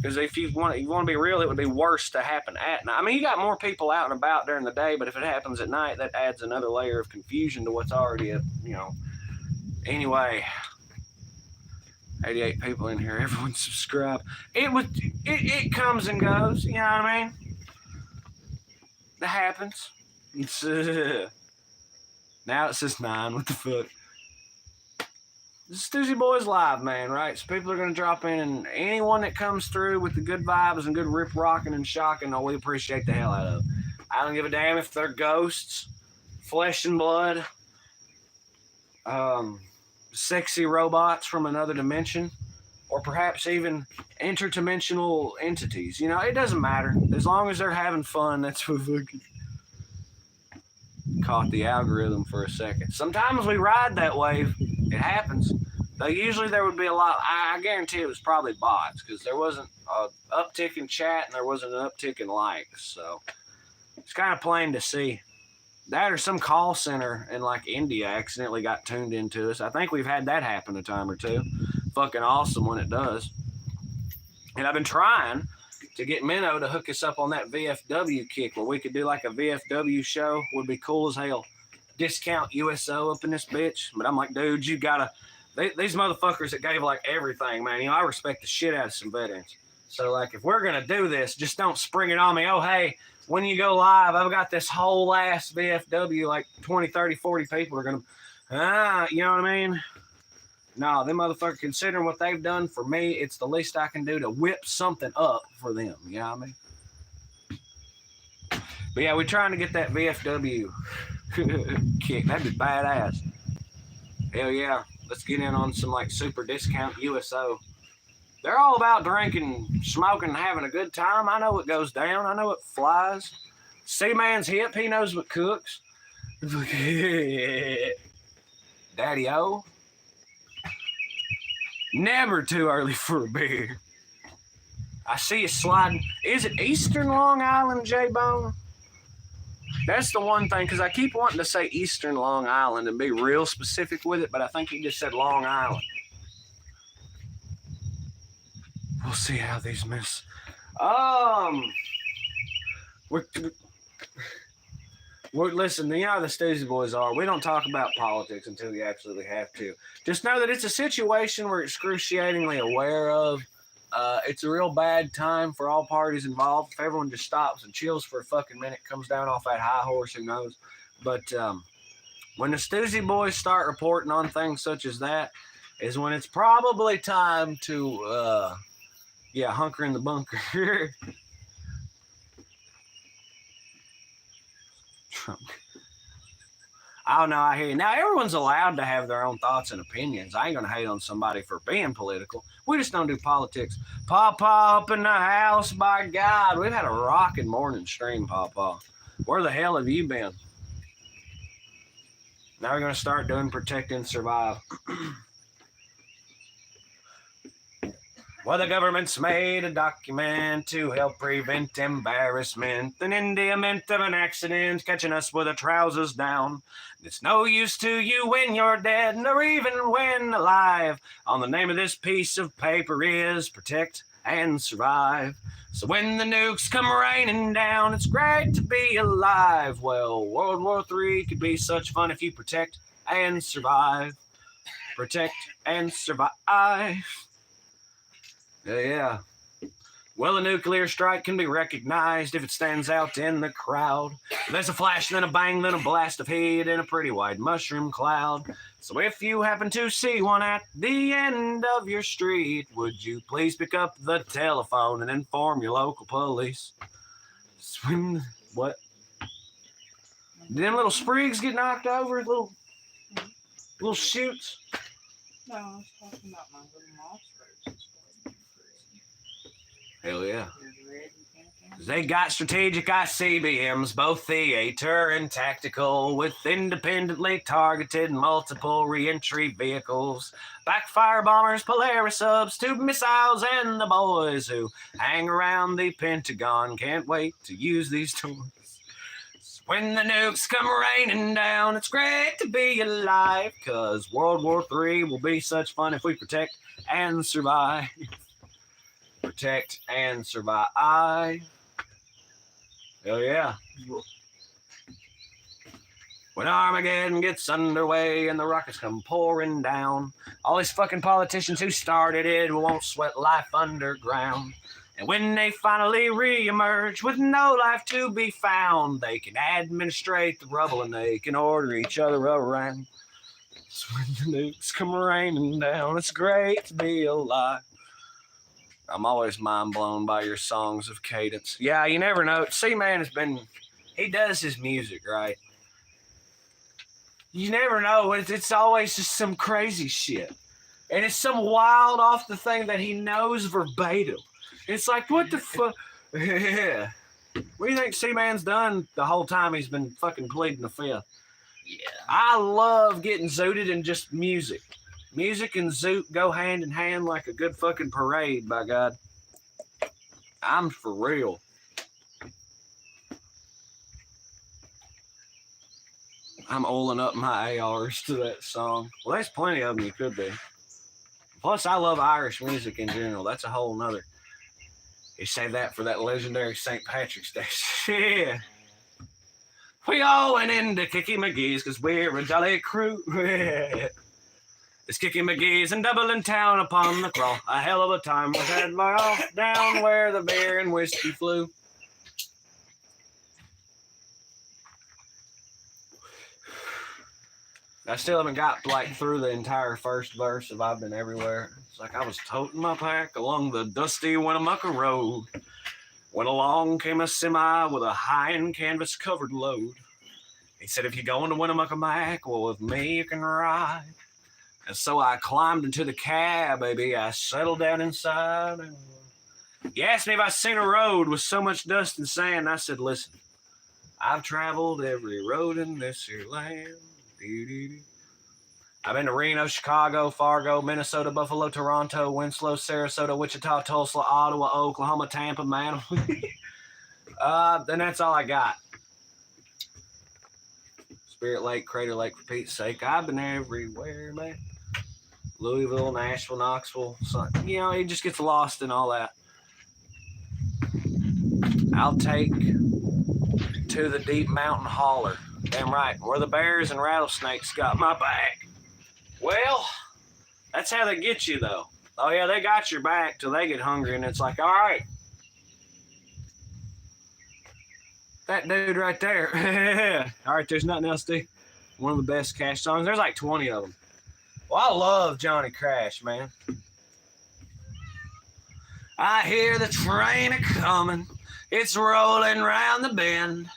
Because if you want to be real, it would be worse to happen at night. I mean, you got more people out and about during the day, but if it happens at night, that adds another layer of confusion to what's already, Anyway, 88 people in here. Everyone subscribe. It comes and goes. You know what I mean? That happens. It's, now it says 9. What the fuck? This is Stoosey Boys Live, man, right? So people are going to drop in, and anyone that comes through with the good vibes and good rip rocking and shocking, we appreciate the hell out of. I don't give a damn if they're ghosts, flesh and blood, sexy robots from another dimension, or perhaps even interdimensional entities. It doesn't matter. As long as they're having fun, that's what fucking caught the algorithm for a second. Sometimes we ride that wave. It happens. Though usually there would be a lot. I guarantee it was probably bots because there wasn't an uptick in chat and there wasn't an uptick in likes. So it's kind of plain to see. That or some call center in like India accidentally got tuned into us. I think we've had that happen a time or two. Fucking awesome when it does. And I've been trying to get Minnow to hook us up on that VFW kick where we could do like a VFW show. Would be cool as hell. Discount USO up in this bitch. But I'm like, dude, you gotta. These motherfuckers that gave like everything, man. I respect the shit out of some veterans. So like, if we're gonna do this, just don't spring it on me. Oh, hey, when you go live, I've got this whole ass VFW, like 20, 30, 40 people are gonna, you know what I mean? No, them motherfuckers, considering what they've done for me, it's the least I can do to whip something up for them. You know what I mean? But yeah, we're trying to get that VFW kick. That'd be badass. Hell yeah. Let's get in on some like super discount USO. They're all about drinking, smoking, and having a good time. I know what goes down. I know what flies. Seaman's hip. He knows what cooks. Daddy-o. Never too early for a beer. I see you sliding. Is it Eastern Long Island, J-Bone? That's the one thing, because I keep wanting to say Eastern Long Island and be real specific with it, but I think he just said Long Island. We'll see how these miss. Listen, you know how the Stoosey Boys are. We don't talk about politics until we absolutely have to. Just know that it's a situation we're excruciatingly aware of. It's a real bad time for all parties involved. If everyone just stops and chills for a fucking minute, comes down off that high horse, who knows? But when the Stoosey Boys start reporting on things such as that, is when it's probably time to, hunker in the bunker. Trump. I don't know. I hear you. Now, everyone's allowed to have their own thoughts and opinions. I ain't going to hate on somebody for being political. We just don't do politics. Papa up in the house, by God. We've had a rocking morning stream, Papa. Where the hell have you been? Now we're going to start doing Protect and Survive. Well, the government's made a document to help prevent embarrassment. An indictment of an accident catching us with our trousers down. It's no use to you when you're dead, nor even when alive. On the name of this piece of paper is Protect and Survive. So when the nukes come raining down, it's great to be alive. Well, World War III could be such fun if you protect and survive. Protect and survive. Yeah. Well, a nuclear strike can be recognized if it stands out in the crowd. There's a flash, then a bang, then a blast of heat in a pretty white mushroom cloud. So if you happen to see one at the end of your street, would you please pick up the telephone and inform your local police? Swim, what? Did them little sprigs get knocked over? Little shoots? No, I was talking about my little moss roses. Hell yeah. There's red and pink. They got strategic ICBMs, both theater and tactical, with independently targeted multiple re-entry vehicles, backfire bombers, Polaris subs, tube missiles, and the boys who hang around the Pentagon can't wait to use these tools. When the nukes come raining down, it's great to be alive, 'cause World War III will be such fun if we protect and survive. Protect and survive. Hell yeah. When Armageddon gets underway and the rockets come pouring down, all these fucking politicians who started it won't sweat life underground. And when they finally re-emerge with no life to be found, they can administrate the rubble and they can order each other around. So when the nukes come raining down, it's great to be alive. I'm always mind blown by your songs of cadence. Yeah, you never know. C-Man he does his music, right? You never know. It's always just some crazy shit. And it's some wild off the thing that he knows verbatim. It's like, what the fuck? Yeah. What do you think C-Man's done the whole time he's been fucking pleading the fifth? Yeah. I love getting zooted in just music. Music and zoot go hand in hand like a good fucking parade, by God. I'm for real. I'm oiling up my ARs to that song. Well, there's plenty of them you could be. Plus, I love Irish music in general. That's a whole nother. You save that for that legendary St. Patrick's Day. Yeah. We all went into Kicky McGee's because we're a jolly crew. It's Kicky McGee's in Dublin town upon the crawl. A hell of a time we had off down where the beer and whiskey flew. I still haven't got like through the entire first verse of I've Been Everywhere. It's like I was toting my pack along the dusty Winnemucca road when along came a semi with a high and canvas covered load. He said, if you're going to Winnemucca Mac, well, with me you can ride. And so I climbed into the cab, baby. I settled down inside. He asked me if I seen a road with so much dust and sand. I said, listen, I've traveled every road in this here land. I've been to Reno, Chicago, Fargo, Minnesota, Buffalo, Toronto, Winslow, Sarasota, Wichita, Tulsa, Ottawa, Oklahoma, Tampa, man. Then that's all I got. Spirit Lake, Crater Lake, for Pete's sake. I've been everywhere, man. Louisville, Nashville, Knoxville. You know, he just gets lost in all that. I'll take to the deep mountain holler. Damn right. Where the bears and rattlesnakes got my back. Well, that's how they get you, though. Oh, yeah, they got your back till they get hungry, and it's like, all right. That dude right there. All right, there's nothing else to. One of the best Cash songs. There's like 20 of them. Well, I love Johnny Cash, man. I hear the train a-coming. It's rolling round the bend.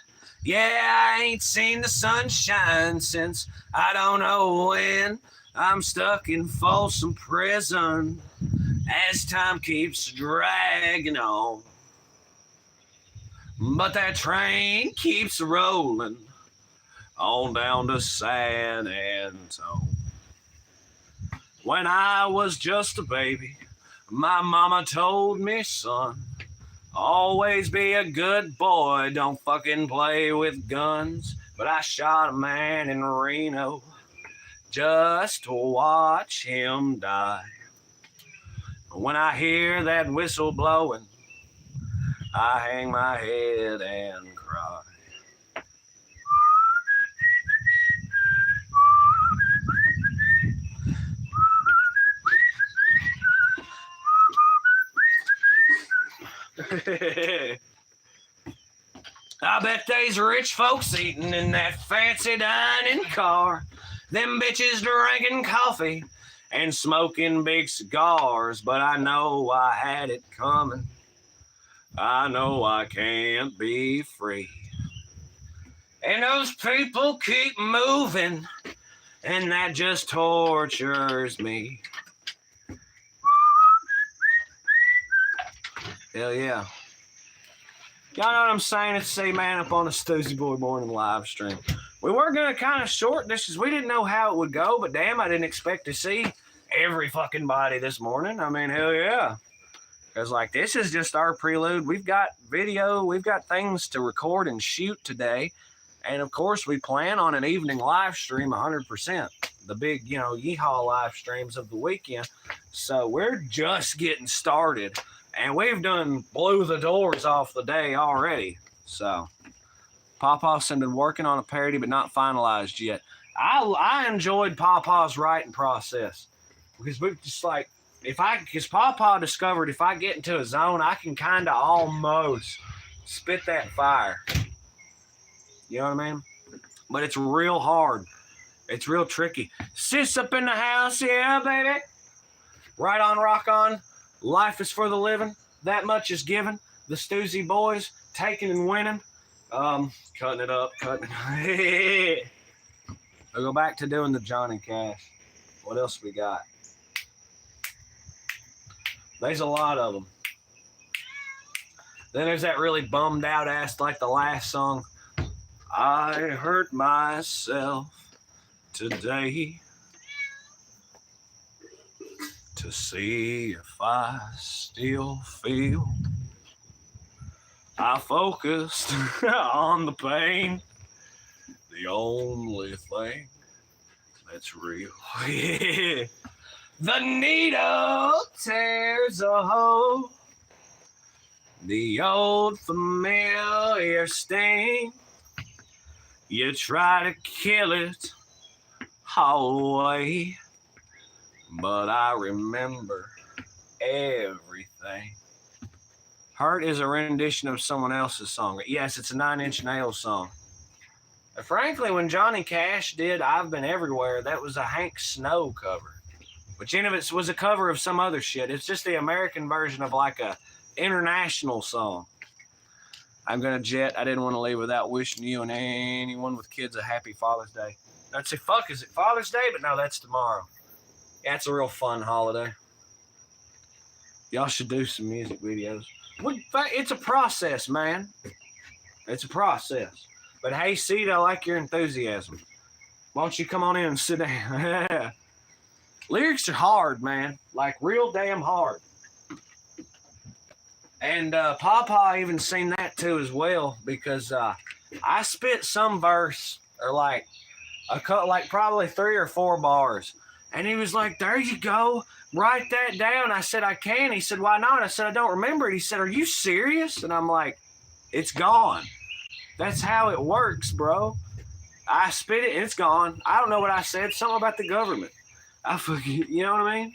Yeah, I ain't seen the sunshine since I don't know when. I'm stuck in Folsom Prison as time keeps dragging on. But that train keeps rolling on down to San Antone. When I was just a baby, my mama told me, son, always be a good boy, don't fucking play with guns. But I shot a man in Reno just to watch him die. When I hear that whistle blowing, I hang my head and cry. I bet they's rich folks eating in that fancy dining car. Them bitches drinking coffee and smoking big cigars. But I know I had it coming. I know I can't be free. And those people keep moving, and that just tortures me. Hell yeah. Y'all know what I'm saying? It's C-Man up on the Stoosey Boy Morning live stream. We were going to kind of short this because we didn't know how it would go, but damn, I didn't expect to see every fucking body this morning. I mean, hell yeah. Because, like, this is just our prelude. We've got video, we've got things to record and shoot today. And, of course, we plan on an evening live stream 100%. The big, yall live streams of the weekend. So we're just getting started. And we've done blew the doors off the day already. So, Pawpaw's been working on a parody, but not finalized yet. I enjoyed Pawpaw's writing process. Because we just like, because Pawpaw discovered if I get into a zone, I can kind of almost spit that fire. You know what I mean? But it's real hard. It's real tricky. Sis up in the house, yeah, baby. Right on, rock on. Life is for the living. That much is given. The Stoosey Boys taking and winning. Cutting it up. We'll go back to doing the Johnny Cash. What else we got? There's a lot of them. Then there's that really bummed out ass like the last song. I hurt myself today to see if I still feel. I focused on the pain, the only thing that's real. Yeah. The needle tears a hole, the old familiar sting. You try to kill it away, but I remember everything. Hurt is a rendition of someone else's song. Yes, it's a 9 Inch Nails song. And frankly, when Johnny Cash did I've Been Everywhere, that was a Hank Snow cover. Which end of it was a cover of some other shit. It's just the American version of like a international song. I'm going to jet. I didn't want to leave without wishing you and anyone with kids a happy Father's Day. I'd say, fuck, is it Father's Day? But no, that's tomorrow. Yeah, it's a real fun holiday. Y'all should do some music videos. It's a process, man. It's a process. But hey, Seed, I like your enthusiasm. Why don't you come on in and sit down? Lyrics are hard, man. Like, real damn hard. And Pawpaw even seen that too as well, because I spit some verse or like probably 3 or 4 bars, and he was like, "There you go, write that down." I said, "I can." He said, "Why not?" I said, "I don't remember it." He said, "Are you serious?" And I'm like, "It's gone. That's how it works, bro. I spit it and it's gone. I don't know what I said. Something about the government. I fucking, you know what I mean?"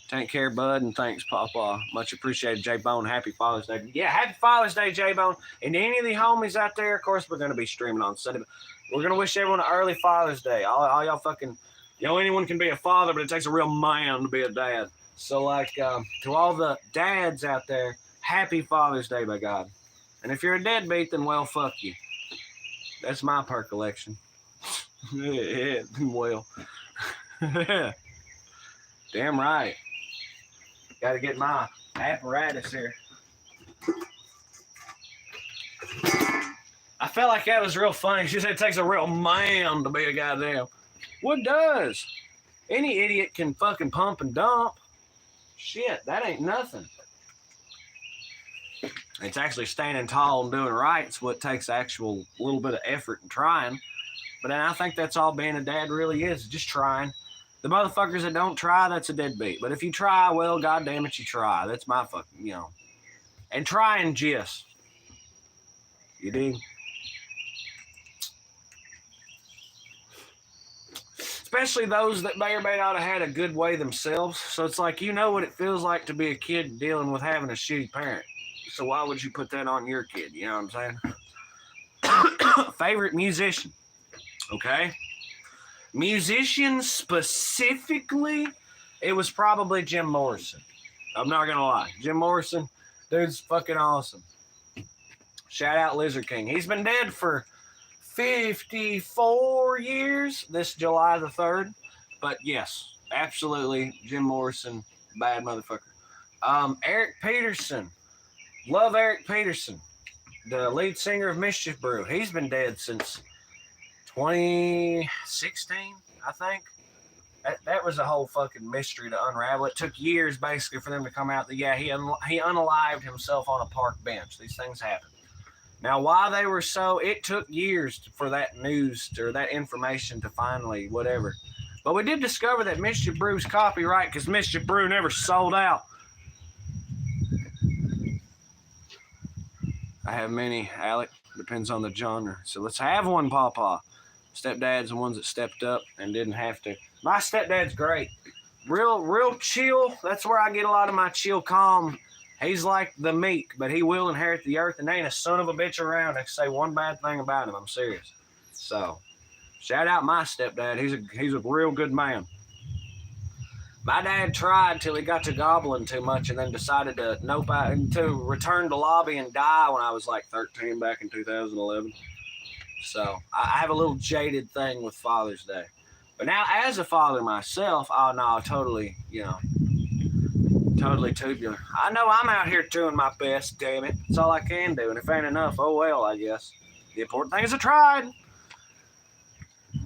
Take care, bud, and thanks, Pawpaw. Much appreciated, J-Bone. Happy Father's Day. Yeah, happy Father's Day, J-Bone. And any of the homies out there, of course, we're going to be streaming on Sunday. But we're going to wish everyone an early Father's Day. All y'all fucking, anyone can be a father, but it takes a real man to be a dad. So, like, to all the dads out there, happy Father's Day, by God. And if you're a deadbeat, then, well, fuck you. That's my percollection. Yeah, well. Damn right. Got to get my apparatus here. I felt like that was real funny. She said it takes a real man to be a goddamn. What does? Any idiot can fucking pump and dump. Shit, that ain't nothing. It's actually standing tall and doing right. It's what takes actual little bit of effort and trying. But then I think that's all being a dad really is, just trying. The motherfuckers that don't try, that's a deadbeat. But if you try, well, goddamn it, you try. That's my fucking, And try and just. You dig? Especially those that may or may not have had a good way themselves. So it's like, you know what it feels like to be a kid dealing with having a shitty parent. So why would you put that on your kid? You know what I'm saying? Favorite musician. Okay. Musician specifically, it was probably Jim Morrison. I'm not going to lie. Jim Morrison, dude's fucking awesome. Shout out Lizard King. He's been dead for 54 years this July the 3rd. But yes, absolutely, Jim Morrison, bad motherfucker. Eric Peterson. Love Eric Peterson, the lead singer of Mischief Brew. He's been dead since 2016, I think. That was a whole fucking mystery to unravel. It took years basically for them to come out that, yeah, he unalived himself on a park bench. These things happen. Now, why they were so, it took years for that news or that information to finally whatever. But we did discover that Mischief Brew's copyright because Mischief Brew never sold out. I have many, Alec. Depends on the genre. So let's have one, Pawpaw. Stepdad's the ones that stepped up and didn't have to. My stepdad's great. Real chill. That's where I get a lot of my chill calm. He's like the meek, but he will inherit the earth, and there ain't a son of a bitch around that can say one bad thing about him. I'm serious. So, shout out my stepdad. He's a real good man. My dad tried till he got to gobbling too much and then decided to return to lobby and die when I was like 13 back in 2011. So I have a little jaded thing with Father's Day. But now as a father myself, oh no, totally tubular. I know I'm out here doing my best, damn it. That's all I can do. And if ain't enough, oh well, I guess. The important thing is I tried.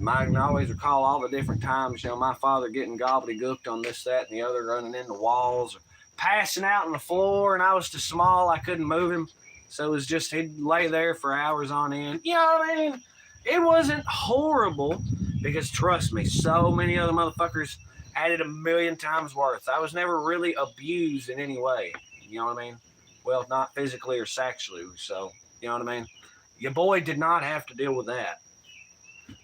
I can always recall all the different times, my father getting gobbledygooked on this, that, and the other, running into walls, or passing out on the floor, and I was too small, I couldn't move him. So it was just, he'd lay there for hours on end. You know what I mean? It wasn't horrible, because trust me, so many other motherfuckers had it a million times worse. I was never really abused in any way. You know what I mean? Well, not physically or sexually, so, you know what I mean? Your boy did not have to deal with that.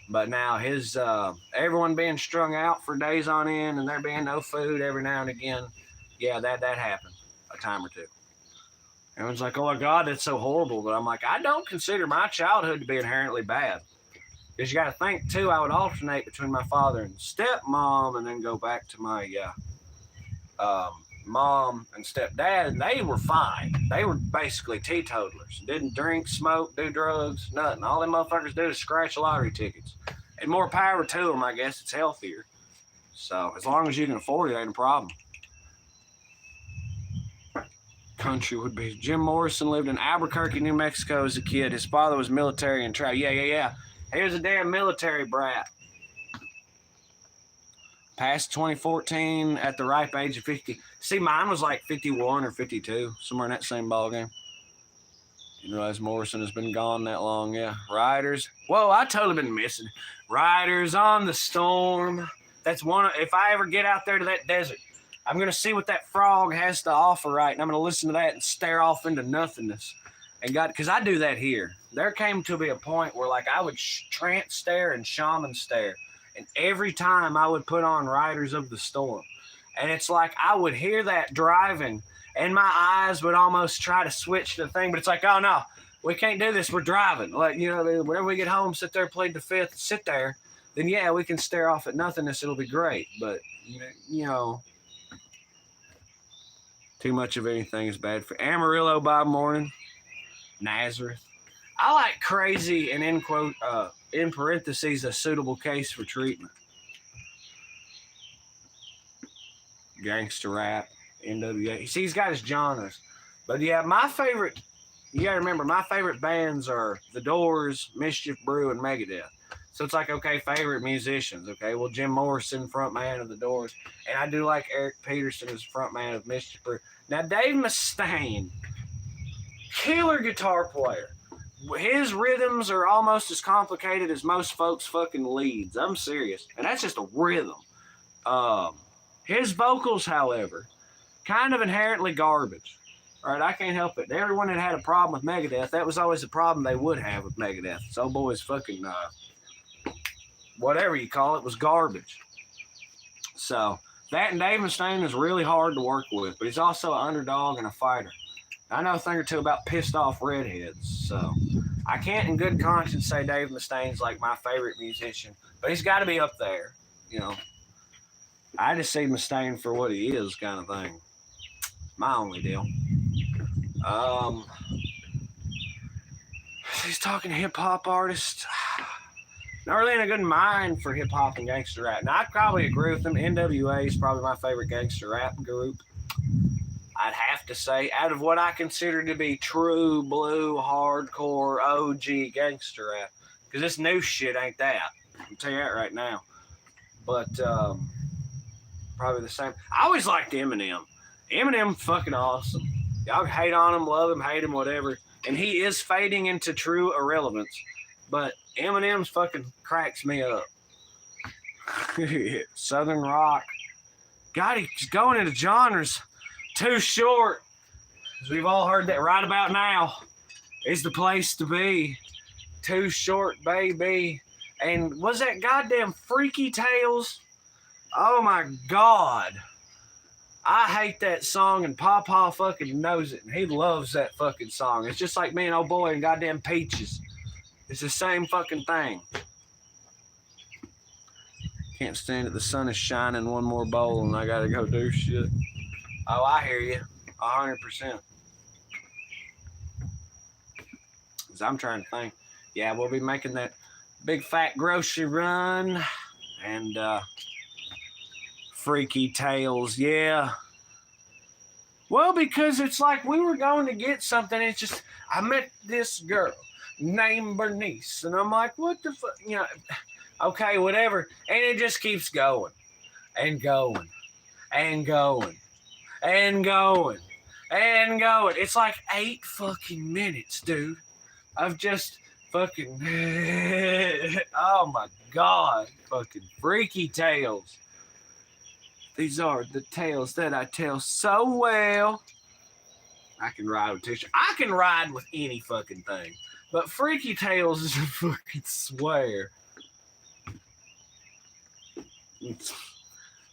But now his everyone being strung out for days on end and there being no food every now and again, yeah, that happened a time or two. Everyone's like, oh my God, that's so horrible. But I'm like, I don't consider my childhood to be inherently bad. Because you got to think, too, I would alternate between my father and stepmom and then go back to my mom and stepdad, and they were fine. They were basically teetotalers. Didn't drink, smoke, do drugs, nothing. All them motherfuckers do is scratch lottery tickets. And more power to them, I guess. It's healthier. So as long as you can afford it, ain't a problem. Country would be. Jim Morrison lived in Albuquerque, New Mexico as a kid. His father was military and travel. Yeah. He was a damn military brat. Passed 2014 at the ripe age of 50. See, mine was like 51 or 52, somewhere in that same ballgame. You realize Morrison has been gone that long, yeah. Riders. Whoa, I totally been missing. Riders on the Storm. That's one. If I ever get out there to that desert, I'm going to see what that frog has to offer, right? And I'm going to listen to that and stare off into nothingness. And God, because I do that here. There came to be a point where, like, I would trance stare and shaman stare. And every time I would put on Riders of the Storm. And it's like I would hear that driving and my eyes would almost try to switch to the thing. But it's like, oh, no, we can't do this. We're driving. Like, whenever we get home, sit there, plead the fifth, sit there. Then, yeah, we can stare off at nothingness. It'll be great. But, too much of anything is bad for Amarillo by morning. Nazareth. I like crazy and in parentheses, a suitable case for treatment. Gangster rap, NWA. See, he's got his genres. But yeah, my favorite, you gotta remember, my favorite bands are The Doors, Mischief Brew, and Megadeth. So it's like, okay, favorite musicians. Okay, well, Jim Morrison, frontman of The Doors. And I do like Eric Peterson as frontman of Mischief Brew. Now, Dave Mustaine, killer guitar player. His rhythms are almost as complicated as most folks' fucking leads. I'm serious. And that's just a rhythm. His vocals, however, kind of inherently garbage. All right, I can't help it. Everyone that had a problem with Megadeth, that was always the problem they would have with Megadeth. This old boy's fucking, whatever you call it, was garbage. So, that and Dave Mustaine is really hard to work with, but he's also an underdog and a fighter. I know a thing or two about pissed off redheads, so I can't in good conscience say Dave Mustaine's like my favorite musician, but he's got to be up there. You know, I just see Mustaine for what he is, kind of thing. My only deal. Um, he's talking hip hop artists. Not really in a good mind for hip hop and gangster rap. Now, I'd probably agree with them. NWA is probably my favorite gangster rap group. I'd have to say, out of what I consider to be true blue, hardcore, OG gangster rap. Because this new shit ain't that. I'll tell you that right now. But probably the same. I always liked Eminem. Eminem fucking awesome. Y'all hate on him, love him, hate him, whatever. And he is fading into true irrelevance. But Eminem's fucking cracks me up. Southern rock. God, he's going into genres. Too Short, as we've all heard that right about now, is the place to be. Too Short, baby. And was that goddamn Freaky Tales? Oh my God. I hate that song, and Pawpaw fucking knows it, and he loves that fucking song. It's just like me and old boy and goddamn Peaches. It's the same fucking thing. Can't stand it. The sun is shining, one more bowl, and I gotta go do shit. Oh, I hear you. 100%. Because I'm trying to think. Yeah, we'll be making that big fat grocery run. And Freaky Tales, yeah. Well, because it's like we were going to get something. It's just, I met this girl named Bernice. And I'm like, what the fuck? You know, okay, whatever. And it just keeps going. And going. And going. And going. And going. It's like 8 fucking minutes, dude. Of just fucking... oh my God. Fucking Freaky Tales. These are the tales that I tell so well. I can ride with t-shirt. I can ride with any fucking thing. But Freaky Tales is a fucking swear.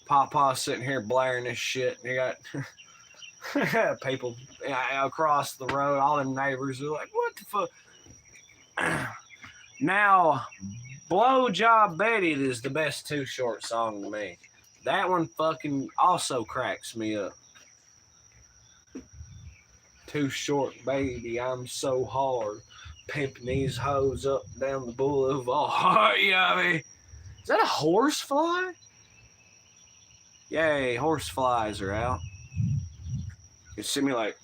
Pawpaw sitting here blaring this shit. And you got people across the road. All them neighbors are like, what the fuck? Now, Blowjob Betty is the best Too Short song to me. That one fucking also cracks me up. Too Short, baby, I'm so hard. Pimping these hoes up down the boulevard. Yeah, I mean, is that a horsefly? Yay, horseflies are out. You see me like,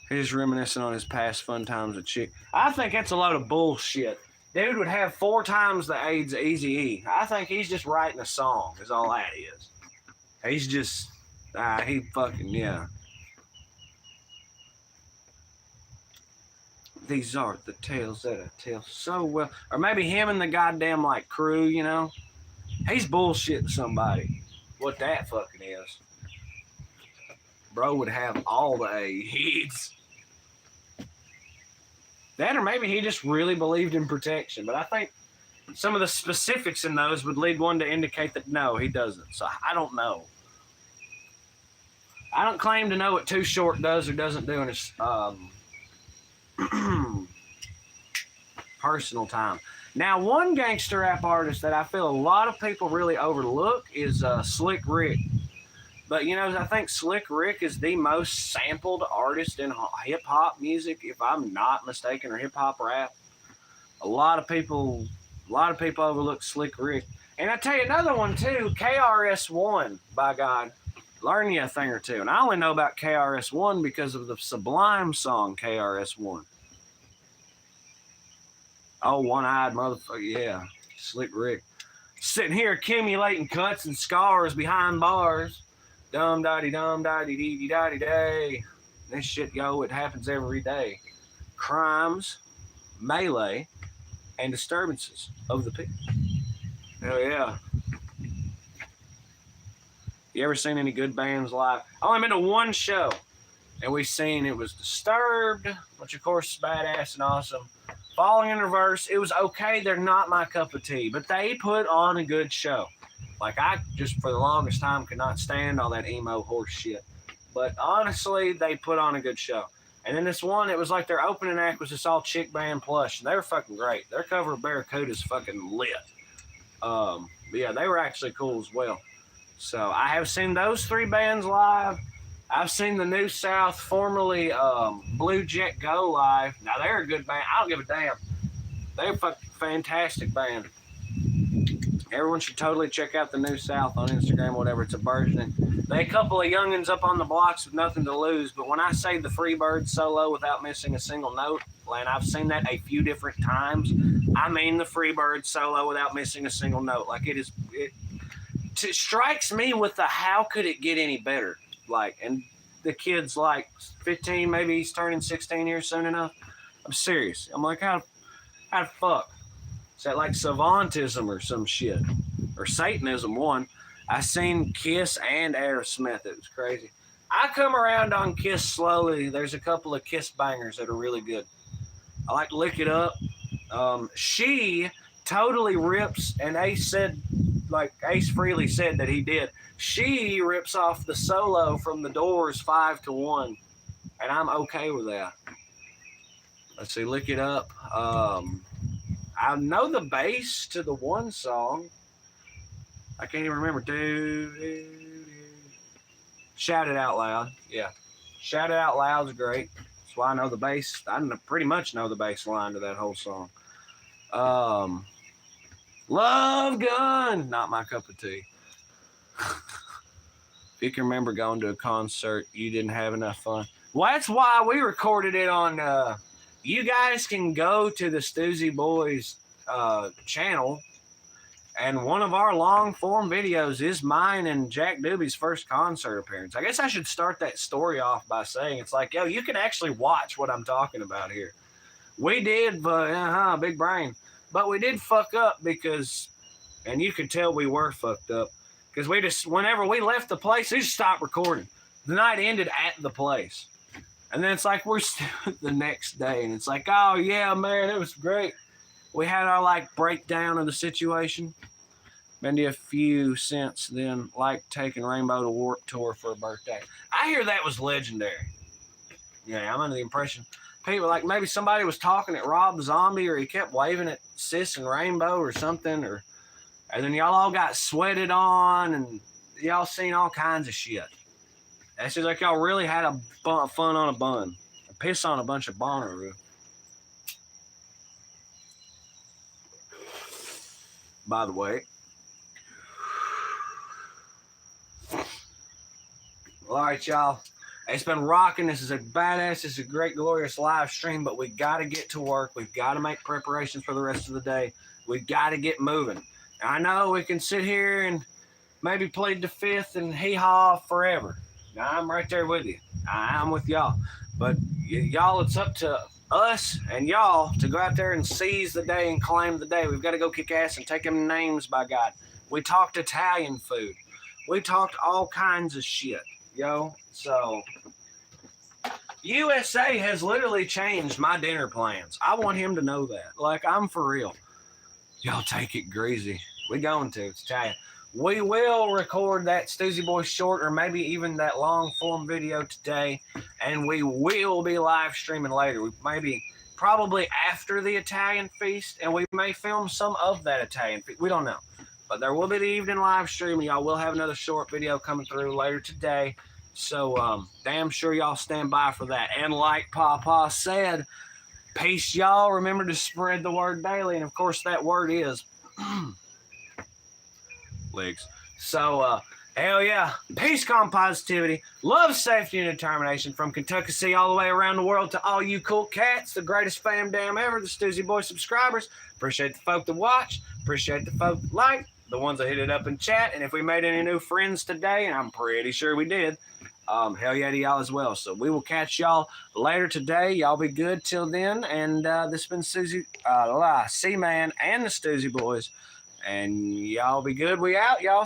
he's reminiscing on his past fun times with chick. I think that's a load of bullshit. Dude would have 4 times the AIDS of Eazy-E. I think he's just writing a song, is all that is. He's just, he fucking, yeah. These are the tales that I tell so well. Or maybe him and the goddamn, like, crew, you know? He's bullshitting somebody. What that fucking is. Bro would have all the AIDS. That or maybe he just really believed in protection. But I think some of the specifics in those would lead one to indicate that no, he doesn't. So I don't know. I don't claim to know what Too Short does or doesn't do in his personal time. Now, one gangster rap artist that I feel a lot of people really overlook is Slick Rick. But, you know, I think Slick Rick is the most sampled artist in hip-hop music, if I'm not mistaken, or hip-hop rap. A lot of people overlook Slick Rick. And I tell you another one, too, KRS-One, by God. Learn you a thing or two. And I only know about KRS-One because of the Sublime song, KRS-One. Oh, one-eyed motherfucker, yeah. Slick Rick. Sitting here accumulating cuts and scars behind bars. Dum-dotty-dum-dotty-dee-dee-dotty-day. This shit, yo, it happens every day. Crimes, melee, and disturbances of the people. Hell yeah. You ever seen any good bands live? I only been to one show, and we seen it was Disturbed, which of course is badass and awesome. Falling in Reverse, it was okay. They're not my cup of tea, but they put on a good show. Like, I just, for the longest time, could not stand all that emo horse shit. But honestly, they put on a good show. And then this one, it was like their opening act was this all chick band plush. And they were fucking great. Their cover of Barracuda is fucking lit. But yeah, they were actually cool as well. So I have seen those 3 bands live. I've seen the New South, formerly Blue Jet Go live. Now they're a good band. I don't give a damn. They're a fucking fantastic band. Everyone should totally check out the New South on Instagram, whatever. It's a burgeoning. They a couple of youngins up on the blocks with nothing to lose. But when I say the Freebird solo without missing a single note, and I've seen that a few different times, I mean the Freebird solo without missing a single note. Like it strikes me with the how could it get any better? Like, and the kid's like 15, maybe he's turning 16 here soon enough. I'm serious. I'm like, how the fuck? Is that like Savantism or some shit? Or Satanism, one. I seen Kiss and Aerosmith. It was crazy. I come around on Kiss slowly. There's a couple of Kiss bangers that are really good. I like Lick It Up. She totally rips, and Ace Frehley said that he did. She rips off the solo from the Doors 5 to 1. And I'm okay with that. Let's see, Lick It Up. I know the bass to the one song. I can't even remember. Shout It Out Loud. Yeah. Shout It Out Loud is great. That's why I know the bass. I pretty much know the bass line to that whole song. Love Gun. Not my cup of tea. If you can remember going to a concert, you didn't have enough fun. Well, that's why we recorded it on... you guys can go to the Stoosey Boys channel, and one of our long form videos is mine and Jack Doobie's first concert appearance. I guess I should start that story off by saying it's like, yo, you can actually watch what I'm talking about here. We did, big brain, but we did fuck up because, and you could tell we were fucked up because we just, whenever we left the place, we just stopped recording. The night ended at the place. And then it's like we're still the next day, and it's like, oh yeah, man, it was great. We had our like breakdown of the situation. Been to a few since then, like taking Rainbow to Warped Tour for a birthday. I hear that was legendary. Yeah, I'm under the impression people like maybe somebody was talking at Rob Zombie, or he kept waving at Sis and Rainbow or something, and then y'all all got sweated on, and y'all seen all kinds of shit. It's just like y'all really had a fun on a bun. Piss on a bunch of Bonnaroo. By the way. Well, all right, y'all. It's been rocking. This is a badass. This is a great, glorious live stream, but we got to get to work. We've got to make preparations for the rest of the day. We've got to get moving. I know we can sit here and maybe plead the fifth and hee-haw forever. I'm right there with you. I'm with y'all. But y'all, it's up to us and y'all to go out there and seize the day and claim the day. We've got to go kick ass and take them names, by God. We talked Italian food. We talked all kinds of shit, yo. So, USA has literally changed my dinner plans. I want him to know that. Like, I'm for real. Y'all take it greasy. We going to. It's Italian. We will record that Stoosey Boys short, or maybe even that long form video today, and we will be live streaming later. We maybe probably after the Italian feast, and we may film some of that Italian feast. We don't know, but there will be the evening live stream, and y'all will have another short video coming through later today. So damn sure y'all stand by for that. And like Papa said, peace, y'all. Remember to spread the word daily, and of course that word is legs. So, hell yeah. Peace, calm, positivity, love, safety, and determination from Kentucky all the way around the world to all you cool cats, the greatest fam damn ever, the Stoosey Boys subscribers. Appreciate the folk that watch. Appreciate the folk that like, the ones that hit it up in chat. And if we made any new friends today, and I'm pretty sure we did, hell yeah to y'all as well. So we will catch y'all later today. Y'all be good till then. And this has been C-Man and the Stoosey Boys. And y'all be good. We out, y'all.